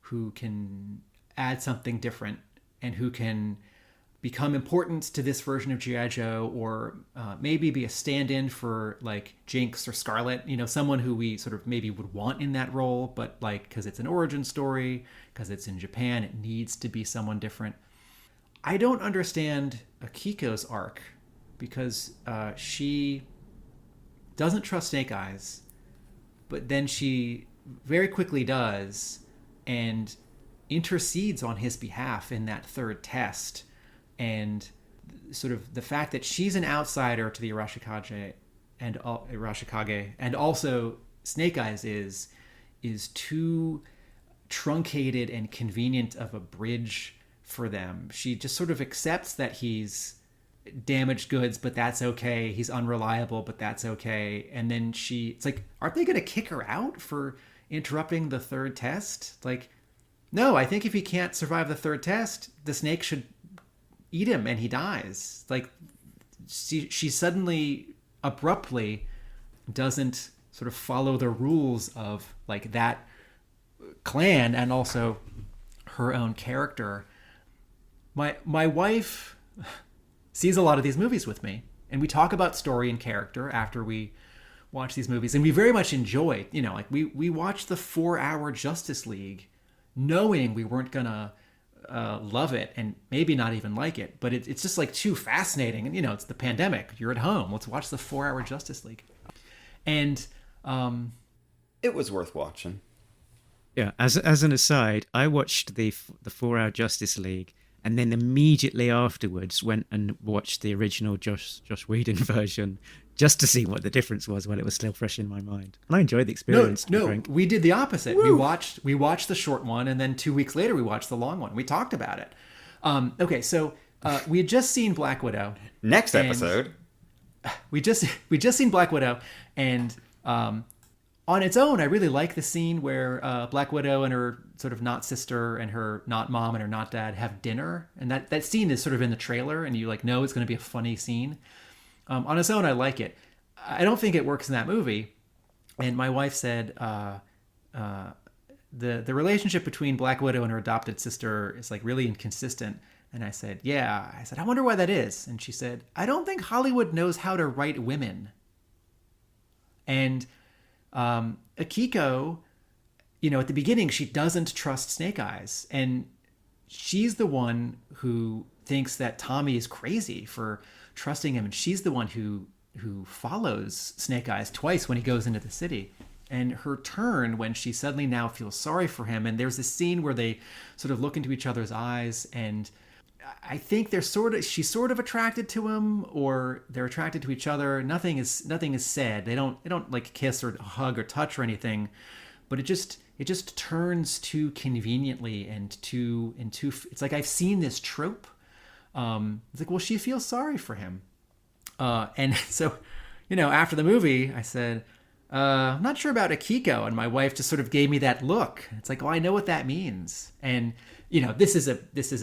who can add something different and who can become important to this version of G.I. Joe, or maybe be a stand-in for like Jinx or Scarlet, someone who we sort of maybe would want in that role, but like, because it's an origin story, because it's in Japan, it needs to be someone different. I don't understand Akiko's arc, because she doesn't trust Snake Eyes, but then she very quickly does, and intercedes on his behalf in that third test. And sort of the fact that she's an outsider to the Arashikage and also Snake Eyes is too truncated and convenient of a bridge for them. She just sort of accepts that he's damaged goods, but that's okay. He's unreliable, but that's okay. And then it's like, aren't they going to kick her out for interrupting the third test? Like, no, I think if he can't survive the third test, the snake should eat him and he dies. Like, she suddenly abruptly doesn't sort of follow the rules of like that clan and also her own character. My wife sees a lot of these movies with me, and we talk about story and character after we watch these movies, and we very much enjoy, like we watched the 4-hour Justice League knowing we weren't gonna love it and maybe not even like it, but it's just like too fascinating. And it's the pandemic, you're at home, let's watch the 4-hour Justice League. And it was worth watching. Yeah, as an aside, I watched the 4-hour Justice League, and then immediately afterwards went and watched the original Josh Whedon version, just to see what the difference was while it was still fresh in my mind. And I enjoyed the experience. No, we did the opposite. Woo! We watched the short one, and then 2 weeks later we watched the long one. We talked about it. Okay, so we had just seen Black Widow. Next episode. We just seen Black Widow, and on its own, I really like the scene where Black Widow and her sort of not sister and her not mom and her not dad have dinner, and that scene is sort of in the trailer, and you like know it's going to be a funny scene. On its own, I like it. I don't think it works in that movie. And my wife said the relationship between Black Widow and her adopted sister is like really inconsistent. And I said, yeah. I said, I wonder why that is. And she said, I don't think Hollywood knows how to write women. And Akiko, at the beginning, she doesn't trust Snake Eyes. And she's the one who thinks that Tommy is crazy for trusting him, and she's the one who follows Snake Eyes twice when he goes into the city. And her turn when she suddenly now feels sorry for him, and there's this scene where they sort of look into each other's eyes, and I think she's sort of attracted to him, or they're attracted to each other. Nothing is said. They don't like kiss or hug or touch or anything, but it just turns too conveniently and too it's like I've seen this trope. It's like, well, she feels sorry for him. And so, after the movie, I said, I'm not sure about Akiko. And my wife just sort of gave me that look. It's like, oh, I know what that means. And, this is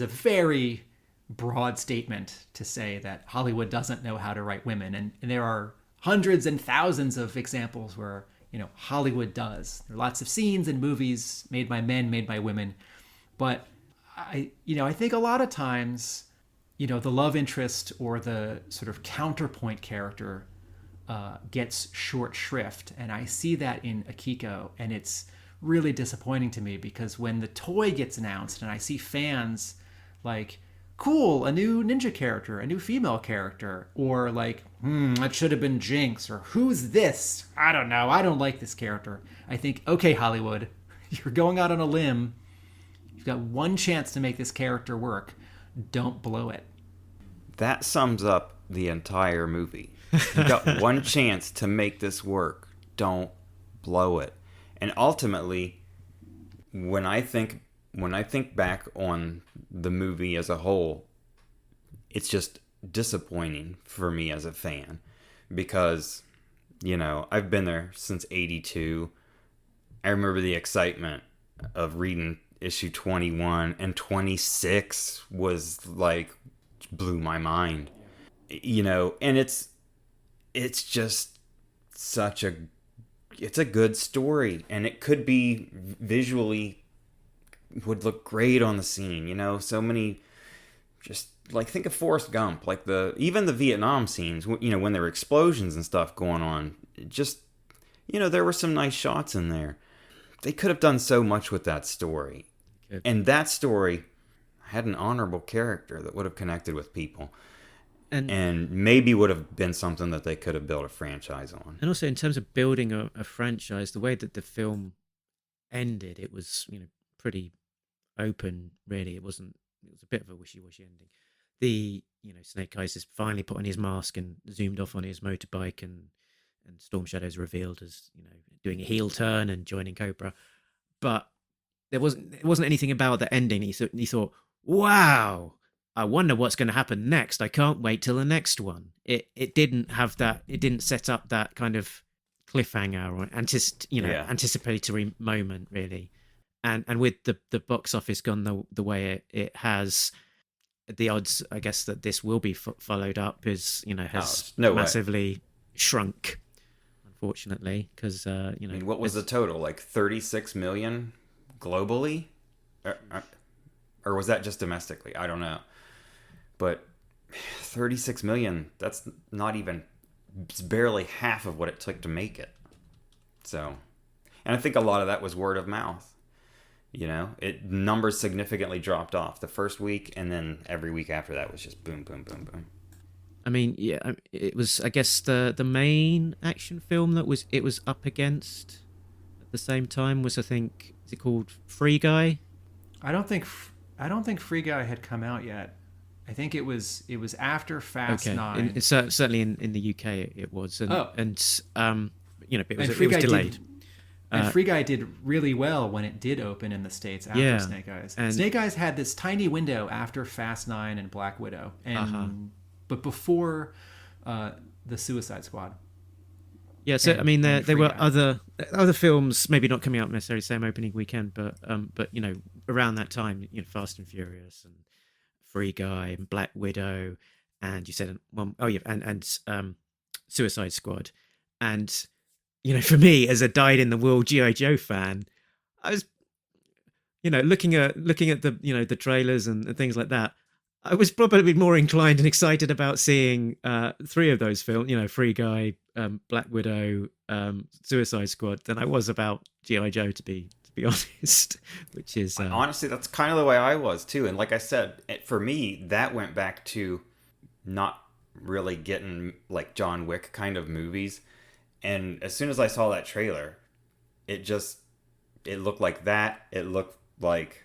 a very broad statement to say that Hollywood doesn't know how to write women. And there are hundreds and thousands of examples where, Hollywood does. There are lots of scenes and movies made by men, made by women. But I think a lot of times, the love interest or the sort of counterpoint character gets short shrift. And I see that in Akiko, and it's really disappointing to me, because when the toy gets announced and I see fans like, cool, a new ninja character, a new female character, or like, that should have been Jinx, or who's this? I don't know. I don't like this character. I think, okay, Hollywood, you're going out on a limb. You've got one chance to make this character work. Don't blow it. That sums up the entire movie. You've got one chance to make this work. Don't blow it. And ultimately, when I think back on the movie as a whole, it's just disappointing for me as a fan, because, I've been there since '82. I remember the excitement of reading issue 21, and 26 was like, blew my mind, and it's just it's a good story, and it could be visually would look great on the scene, so many just like think of Forrest Gump, like even the Vietnam scenes, when there were explosions and stuff going on, just there were some nice shots in there. They could have done so much with that story. Okay. And that story had an honorable character that would have connected with people. And maybe would have been something that they could have built a franchise on. And also in terms of building a franchise, the way that the film ended, it was pretty open. Really, it was a bit of a wishy-washy ending. The Snake Eyes is finally put on his mask and zoomed off on his motorbike, and Storm Shadow's revealed as doing a heel turn and joining Cobra, but it wasn't anything about the ending. He thought, wow, I wonder what's going to happen next. I can't wait till the next one. It didn't have that. It didn't set up that kind of cliffhanger or anticipatory moment really. And with the box office gone the way it has, the odds, I guess, that this will be followed up has massively shrunk, unfortunately, because what was the total? Like 36 million globally, or was that just domestically? I don't know. But 36 million, that's not even, it's barely half of what it took to make it. So, and I think a lot of that was word of mouth. Numbers significantly dropped off the first week, and then every week after that was just boom, boom, boom, boom. I mean, yeah, it was, I guess, the main action film that it was up against at the same time was, I think, is it called Free Guy? I don't think Free Guy had come out yet. I think it was after Fast 9. Certainly in the UK it was, it was delayed. And Free Guy did really well when it did open in the States after Snake Eyes. Snake Eyes had this tiny window after Fast 9 and Black Widow, but before the Suicide Squad. Yeah, so I mean, there were other films maybe not coming out necessarily same opening weekend, but around that time, Fast and Furious and Free Guy and Black Widow, and you said and Suicide Squad, and for me as a dyed-in-the-wool G.I. Joe fan, I was looking at the the trailers and things like that. I was probably more inclined and excited about seeing 3 of those films, Free Guy, Black Widow, Suicide Squad, than I was about G.I. Joe, to be honest. Which is honestly, that's kind of the way I was too. And like I said, for me, that went back to not really getting like John Wick kind of movies. And as soon as I saw that trailer, it looked like that. It looked like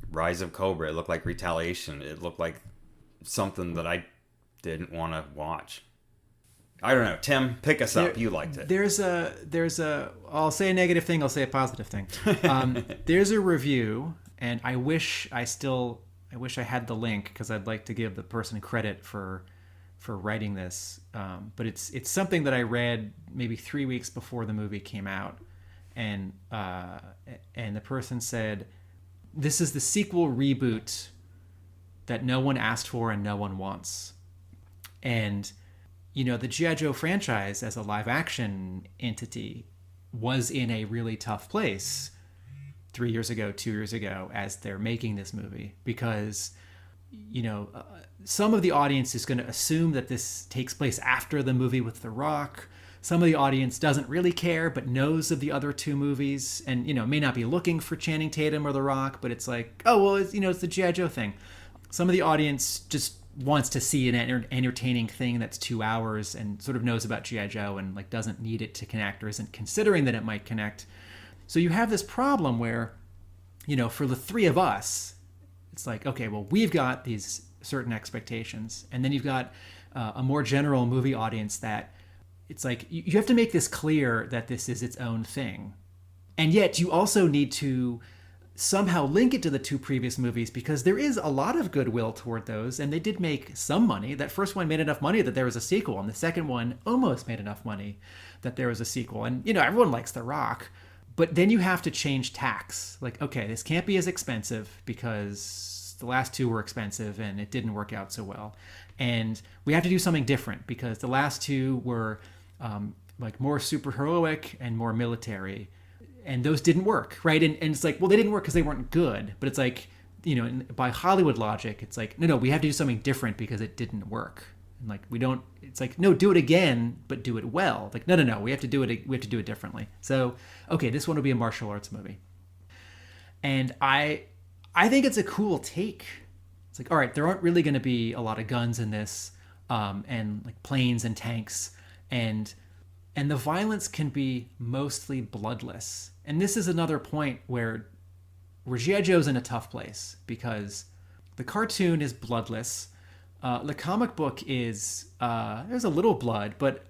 Rise of Cobra. It looked like Retaliation. It looked like something that I didn't want to watch. I don't know. Tim, pick us up. You liked it. There's a. I'll say a negative thing. I'll say a positive thing. There's a review, and I wish I had the link, because I'd like to give the person credit for writing this. But it's something that I read maybe 3 weeks before the movie came out, and the person said, "This is the sequel reboot that no one asked for and no one wants." And the G.I. Joe franchise as a live action entity was in a really tough place 3 years ago, 2 years ago, as they're making this movie, because some of the audience is going to assume that this takes place after the movie with The Rock. Some of the audience doesn't really care, but knows of the other 2 movies, and may not be looking for Channing Tatum or The Rock, but it's like, oh well, it's the G.I. Joe thing. Some of the audience just wants to see an entertaining thing that's 2 hours and sort of knows about G.I. Joe and like doesn't need it to connect, or isn't considering that it might connect. So you have this problem where, for the 3 of us, it's like, okay, well, we've got these certain expectations, and then you've got a more general movie audience that it's like you have to make this clear that this is its own thing, and yet you also need to somehow link it to the 2 previous movies, because there is a lot of goodwill toward those, and they did make some money. That first one made enough money that there was a sequel, and the second one almost made enough money that there was a sequel. And everyone likes The Rock, but then you have to change tacks. Like, okay, this can't be as expensive because the last 2 were expensive and it didn't work out so well, and we have to do something different because the last 2 were like more superheroic and more military, and those didn't work, right? And it's like, well, they didn't work because they weren't good, but it's like by Hollywood logic, it's like, no, we have to do something different because it didn't work. And like, we don't, it's like, no, do it again, but do it well. Like, no, we have to do it differently. So, okay, this one will be a martial arts movie. And I think it's a cool take. It's like, all right, there aren't really going to be a lot of guns in this, and like planes and tanks, and the violence can be mostly bloodless. And this is another point where G.I. Joe's in a tough place, because the cartoon is bloodless. The comic book is, there's a little blood, but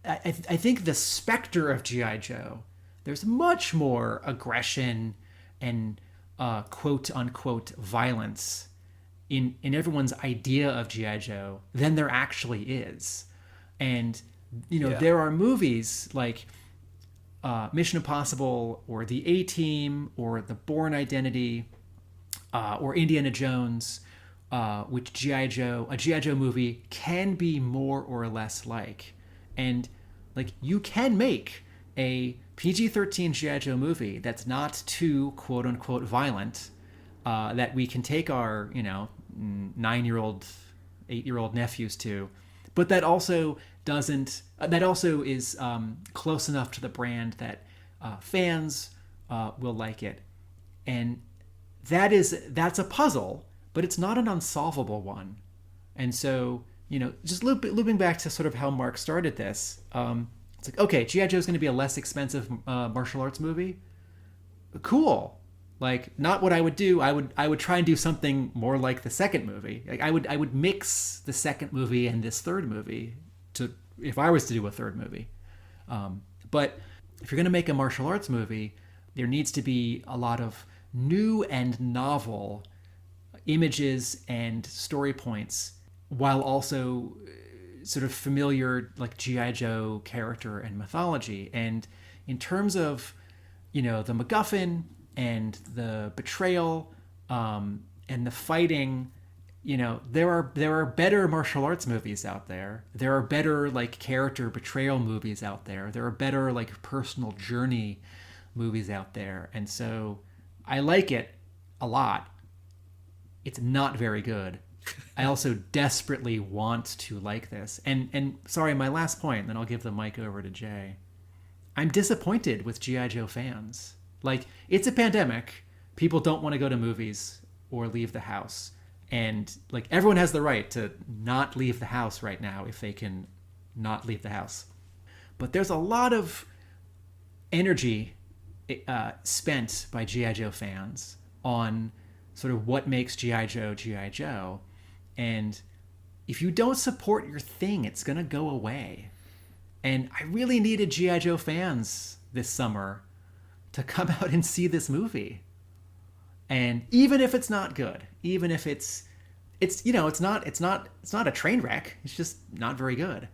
I think the specter of G.I. Joe, there's much more aggression and quote unquote violence in everyone's idea of G.I. Joe than there actually is. And, there are movies like Mission Impossible or The A-Team or The Bourne Identity or Indiana Jones, which a G.I. Joe movie can be more or less like. And like, you can make a PG-13 G.I. Joe movie that's not too quote unquote violent, that we can take our 9-year-old, 8-year-old nephews to, but that also is close enough to the brand that fans will like it. And that's a puzzle, but it's not an unsolvable one. And so, just looping back to sort of how Mark started this, it's like, okay, G.I. Joe is going to be a less expensive martial arts movie. Cool. Like, not what I would do. I would try and do something more like the second movie. Like, I would mix the second movie and this third movie if I was to do a third movie. But if you're going to make a martial arts movie, there needs to be a lot of new and novel images and story points, while also sort of familiar, like, G.I. Joe character and mythology. And in terms of, the MacGuffin and the betrayal, and the fighting, there are better martial arts movies out there. There are better, like, character betrayal movies out there. There are better, like, personal journey movies out there. And so I like it a lot. It's not very good. I also desperately want to like this. And sorry, my last point, then I'll give the mic over to Jay. I'm disappointed with G.I. Joe fans. Like, it's a pandemic. People don't want to go to movies or leave the house. And, like, everyone has the right to not leave the house right now if they can not leave the house. But there's a lot of energy spent by G.I. Joe fans on sort of what makes G.I. Joe G.I. Joe. And if you don't support your thing, it's going to go away. And I really needed G.I. Joe fans this summer to come out and see this movie. And even if it's not good, even if it's not a train wreck, it's just not very good.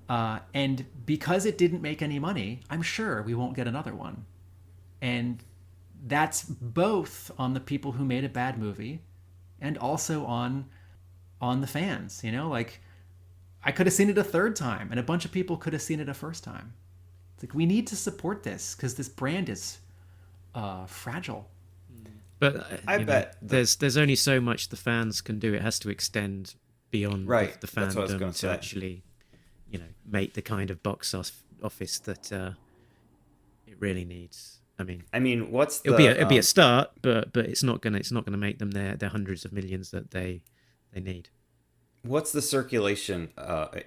And because it didn't make any money, I'm sure we won't get another one. And that's both on the people who made a bad movie and also on the fans. Like, I could have seen it a third time and a bunch of people could have seen it a first time. It's like, we need to support this because this brand is fragile. But I bet there's only so much the fans can do. It has to extend beyond the fandom to actually, make the kind of box office that it really needs. I mean, it'll be a start, but it's not gonna make them their hundreds of millions that they need. What's the circulation?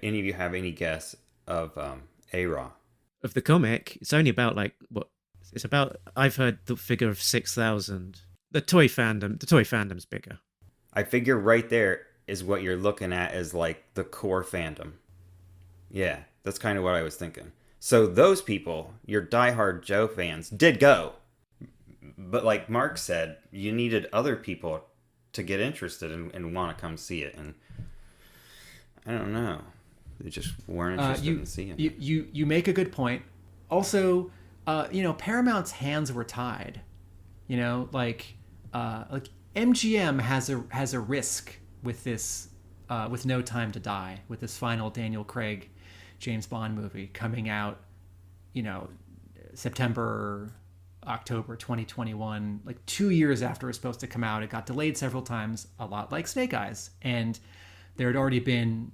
Any of you have any guess of A-Raw? Of the comic, it's only about it's about. I've heard the figure of 6,000. The toy fandom's bigger. I figure right there is what you're looking at as like the core fandom. Yeah, that's kind of what I was thinking. So those people, your diehard Joe fans, did go. But like Mark said, you needed other people to get interested and want to come see it. And I don't know. They just weren't interested in seeing it. You make a good point. Also, Paramount's hands were tied. Like MGM has a risk with this, with No Time to Die, with this final Daniel Craig James Bond movie coming out, September October 2021, like 2 years after it was supposed to come out. It got delayed several times, a lot like Snake Eyes. And there had already been,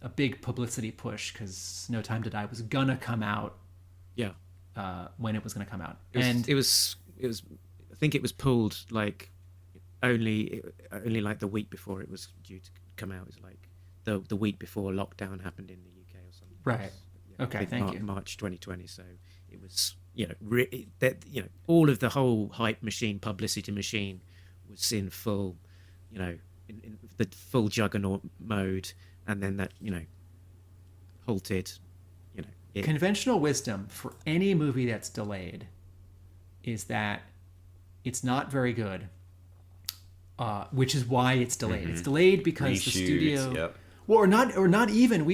a big publicity push because No Time to Die was gonna come out Yeah. when it was gonna come out. It was I think it was pulled like only like the week before it was due to come out. It was like the week before lockdown happened in the UK or something. Right. Okay, thank you. March 2020. So it was, all of the whole hype machine, publicity machine was in full, in the full juggernaut mode. And then that, halted, Conventional wisdom for any movie that's delayed is that it's not very good, which is why it's delayed. Mm-hmm. It's delayed because the studio... Yep. Well, or not even.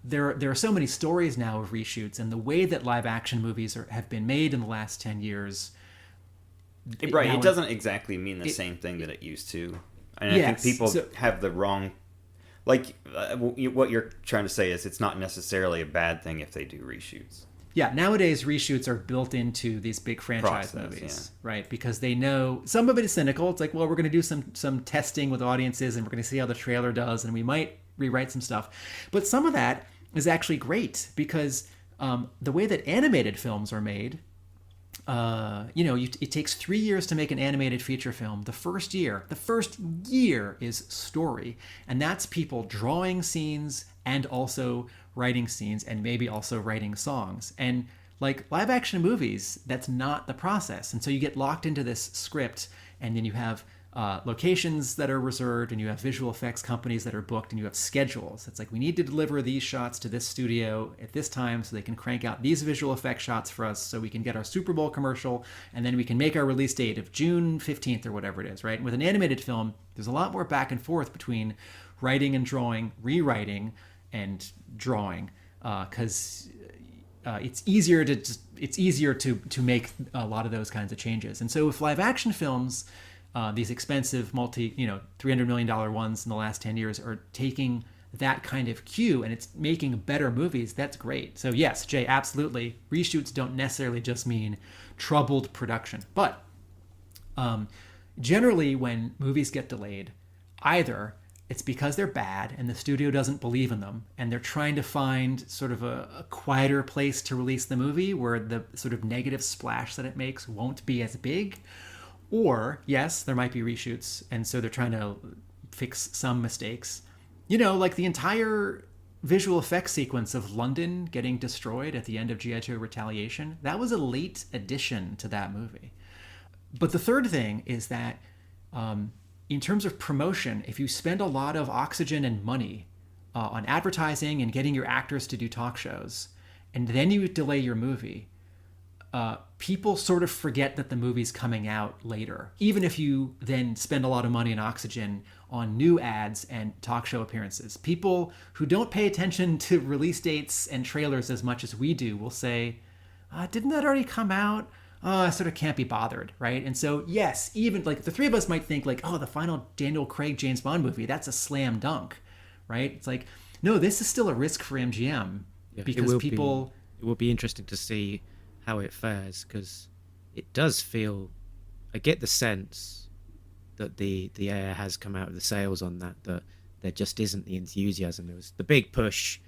There are so many stories now of reshoots, and the way that live action movies have been made in the last 10 years. Right, it doesn't exactly mean the same thing that it used to. And I think people have the wrong... Like, what you're trying to say is it's not necessarily a bad thing if they do reshoots. Yeah, nowadays reshoots are built into these big franchise movies, right? Because they know some of it is cynical. It's like, well, we're going to do some testing with audiences, and we're going to see how the trailer does, and we might rewrite some stuff. But some of that is actually great because the way that animated films are made, it takes 3 years to make an animated feature film. The first year is story, and that's people drawing scenes and also writing scenes and maybe also writing songs. And like live action movies, that's not the process. And so you get locked into this script, and then you have locations that are reserved, and you have visual effects companies that are booked, and you have schedules. It's like, we need to deliver these shots to this studio at this time so they can crank out these visual effects shots for us so we can get our Super Bowl commercial, and then we can make our release date of June 15th or whatever it is, right? And with an animated film, there's a lot more back and forth between writing and drawing, rewriting and drawing, because it's easier to make a lot of those kinds of changes. And so with live action films, these expensive $300 million ones in the last 10 years are taking that kind of cue, and it's making better movies. That's great. So yes, Jay, absolutely. Reshoots don't necessarily just mean troubled production, but generally when movies get delayed, either it's because they're bad and the studio doesn't believe in them, and they're trying to find sort of a quieter place to release the movie where the sort of negative splash that it makes won't be as big. Or, yes, there might be reshoots, and so they're trying to fix some mistakes. Like the entire visual effects sequence of London getting destroyed at the end of G.I. Joe Retaliation, that was a late addition to that movie. But the third thing is that in terms of promotion, if you spend a lot of oxygen and money on advertising and getting your actors to do talk shows, and then you delay your movie, people sort of forget that the movie's coming out later, even if you then spend a lot of money and oxygen on new ads and talk show appearances. People who don't pay attention to release dates and trailers as much as we do will say, didn't that already come out? I sort of can't be bothered, right? And so, yes, even like the three of us might think like, the final Daniel Craig James Bond movie, that's a slam dunk, right? It's like, no, this is still a risk for MGM because people... It will be interesting to see how it fares, because it does feel, I get the sense that the air has come out of the sails on that there just isn't the enthusiasm. There was the big push,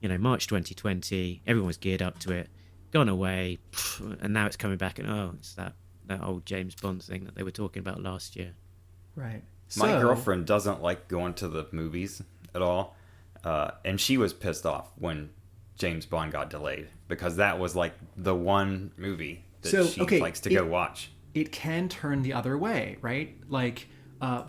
March 2020, everyone was geared up to it, gone away, and now it's coming back, and it's that old James Bond thing that they were talking about last year. Right. My girlfriend doesn't like going to the movies at all, and she was pissed off when James Bond got delayed, because that was like the one movie that she likes to go watch. It can turn the other way, right? Like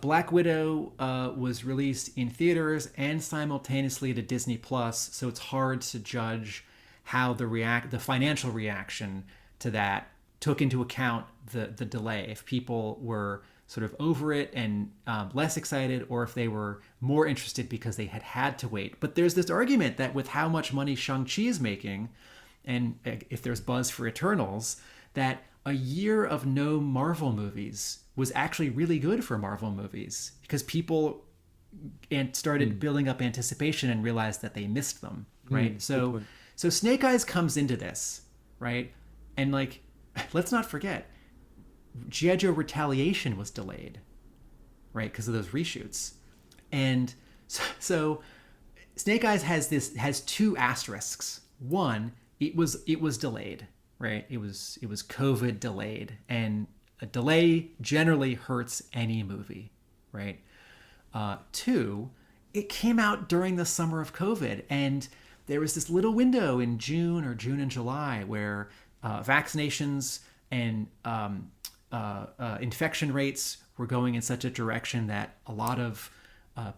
Black Widow was released in theaters and simultaneously to Disney Plus, so it's hard to judge how the financial reaction to that took into account the delay. If people were sort of over it and less excited, or if they were more interested because they had to wait. But there's this argument that with how much money Shang-Chi is making, and if there's buzz for Eternals, that a year of no Marvel movies was actually really good for Marvel movies, because people started building up anticipation and realized that they missed them, right? So Snake Eyes comes into this, right? And like, let's not forget, G.I. Joe Retaliation was delayed, right, because of those reshoots. And so Snake Eyes has two asterisks. One, it was delayed, right? It was COVID delayed, and a delay generally hurts any movie, right? Two, it came out during the summer of COVID, and there was this little window in June and July where vaccinations and infection rates were going in such a direction that a lot of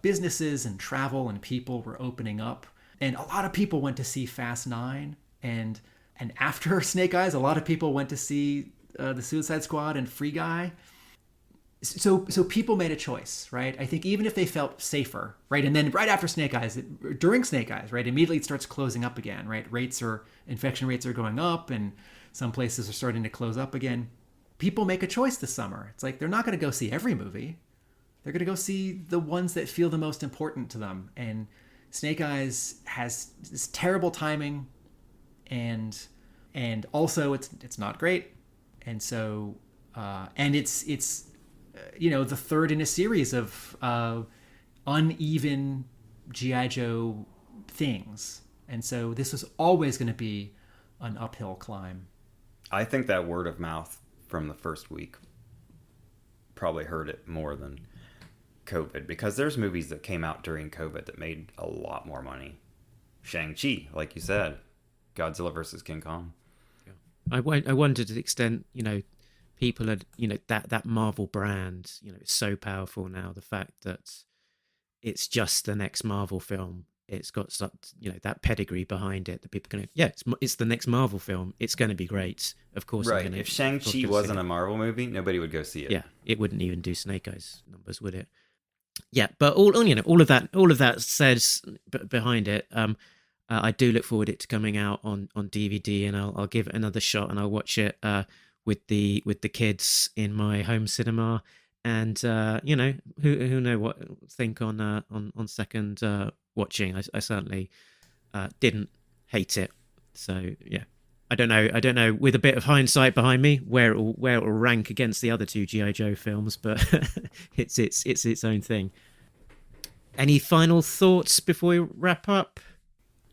businesses and travel and people were opening up, and a lot of people went to see Fast 9, and after Snake Eyes, a lot of people went to see the Suicide Squad and Free Guy. So people made a choice, right? I think even if they felt safer, right? And then right after Snake Eyes, during Snake Eyes, right, immediately it starts closing up again, right? Infection rates are going up, and some places are starting to close up again. People make a choice this summer. It's like they're not going to go see every movie. They're going to go see the ones that feel the most important to them. And Snake Eyes has this terrible timing, and also it's not great. And so and it's the third in a series of uneven G.I. Joe things. And so this was always going to be an uphill climb. I think that word of mouth from the first week probably hurt it more than COVID, because there's movies that came out during COVID that made a lot more money. Shang-Chi, like you said, Godzilla versus King Kong. I wonder to the extent, people are, that Marvel brand, is so powerful now. The fact that it's just the next Marvel film, it's got such, that pedigree behind it that people are going to, it's the next Marvel film. It's going to be great. Of course. Right. If Shang-Chi wasn't a Marvel movie, nobody would go see it. Yeah. It wouldn't even do Snake Eyes numbers, would it? Yeah. But all of that says behind it, I do look forward to it coming out on DVD, and I'll give it another shot, and I'll watch it with the kids in my home cinema, and who know what think on second watching. I certainly didn't hate it, so yeah. I don't know with a bit of hindsight behind me where it will rank against the other two G.I. Joe films, but it's its own thing. Any final thoughts before we wrap up?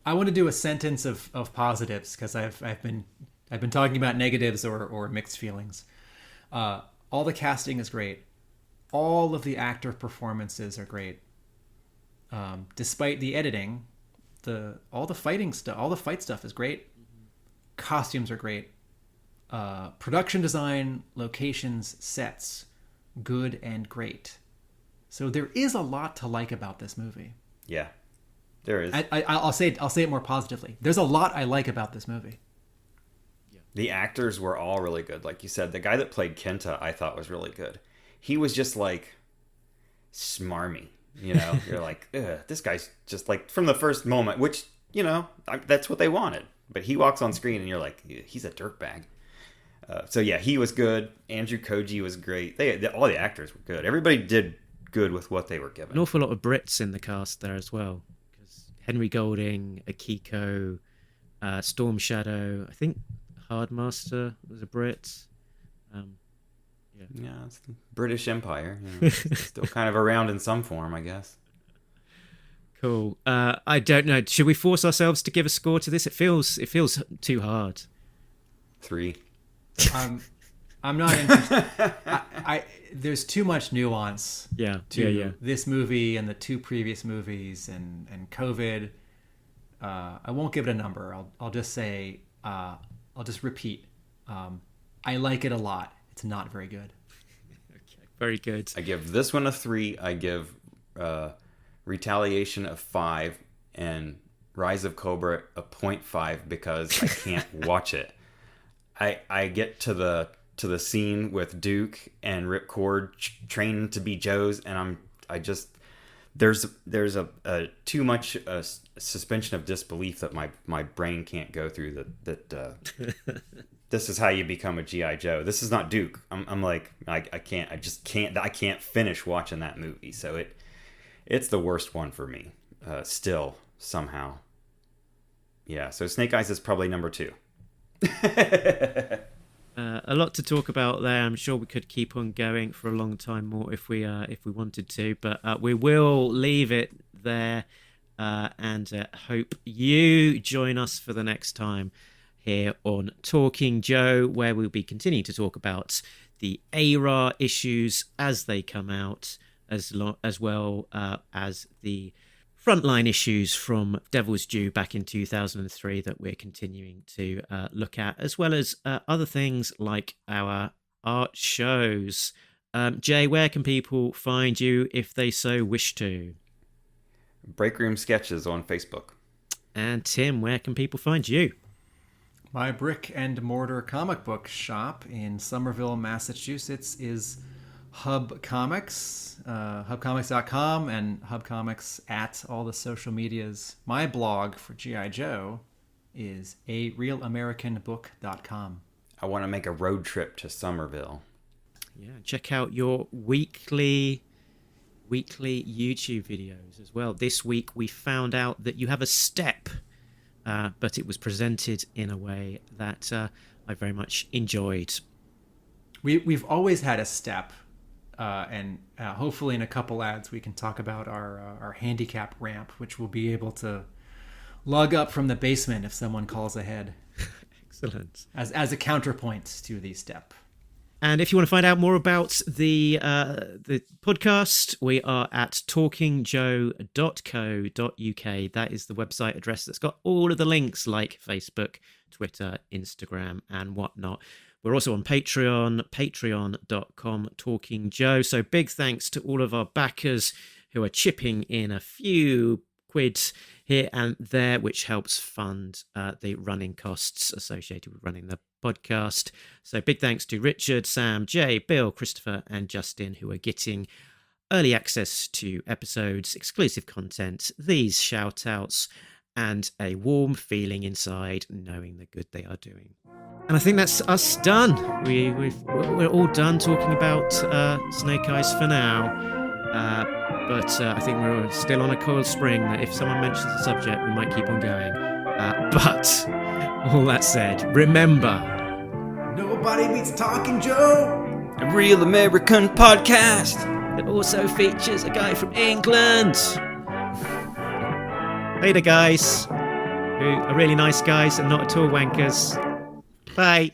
I want to do a sentence of positives, because I've been talking about negatives or mixed feelings. All the casting is great. All of the actor performances are great. Despite the editing, all the fight stuff is great. Costumes are great. Production design, locations, sets, good and great. So there is a lot to like about this movie. Yeah. There is. I'll say it more positively. There's a lot I like about this movie. The actors were all really good. Like you said, the guy that played Kenta, I thought was really good. He was just like smarmy, You're like, ugh, this guy's just like, from the first moment, which, that's what they wanted. But he walks on screen and you're like, he's a dirtbag. So yeah, he was good. Andrew Koji was great. All the actors were good. Everybody did good with what they were given. An awful lot of Brits in the cast there as well. Henry Golding, Akiko, Storm Shadow, I think Hardmaster was a Brit. Yeah, it's the British Empire. Still kind of around in some form, I guess. Cool. I don't know. Should we force ourselves to give a score to this? It feels too hard. 3. I'm not interested. There's too much nuance. Yeah. To this movie and the two previous movies and COVID. I won't give it a number. I'll just say. I'll just repeat. I like it a lot. It's not very good. Okay. Very good. I give this one a 3. I give Retaliation a 5 and Rise of Cobra a 0.5 because I can't watch it. I get to the scene with Duke and Ripcord training to be Joes, and there's a too much suspension of disbelief that my brain can't go through that this is how you become a G.I. Joe. This is not Duke. I'm like, I can't finish watching that movie. So it's the worst one for me still somehow. Yeah, so Snake Eyes is probably number 2. A lot to talk about there. I'm sure we could keep on going for a long time more if we wanted to, but we will leave it there and hope you join us for the next time here on Talking Joe, where we'll be continuing to talk about the ARA issues as they come out, as well as the frontline issues from Devil's Due back in 2003 that we're continuing to look at, as well as other things like our art shows. Jay, where can people find you if they so wish to? Break Room Sketches on Facebook. And Tim, where can people find you? My brick and mortar comic book shop in Somerville, Massachusetts is Hub Comics, hubcomics.com, and Hub Comics at all the social medias. My blog for G.I. Joe is arealamericanbook.com. I want to make a road trip to Somerville. Yeah, check out your weekly YouTube videos as well. This week we found out that you have a step, but it was presented in a way that I very much enjoyed. We've always had a step. And hopefully in a couple ads we can talk about our handicap ramp, which will be able to lug up from the basement if someone calls ahead. Excellent. As a counterpoint to the step. And if you want to find out more about the podcast, we are at talkingjoe.co.uk. That is the website address that's got all of the links like Facebook, Twitter, Instagram, and whatnot. We're also on Patreon, patreon.com, Talking Joe. So big thanks to all of our backers who are chipping in a few quids here and there, which helps fund the running costs associated with running the podcast. So big thanks to Richard, Sam, Jay, Bill, Christopher, and Justin, who are getting early access to episodes, exclusive content, these shout-outs, and a warm feeling inside knowing the good they are doing. And I think that's us done. We're all done talking about Snake Eyes for now. But I think we're still on a coiled spring that if someone mentions the subject, we might keep on going. But all that said, remember, nobody beats Talking Joe, A real American podcast. It also features a guy from England. Later, guys, who are really nice guys and not at all wankers. Bye.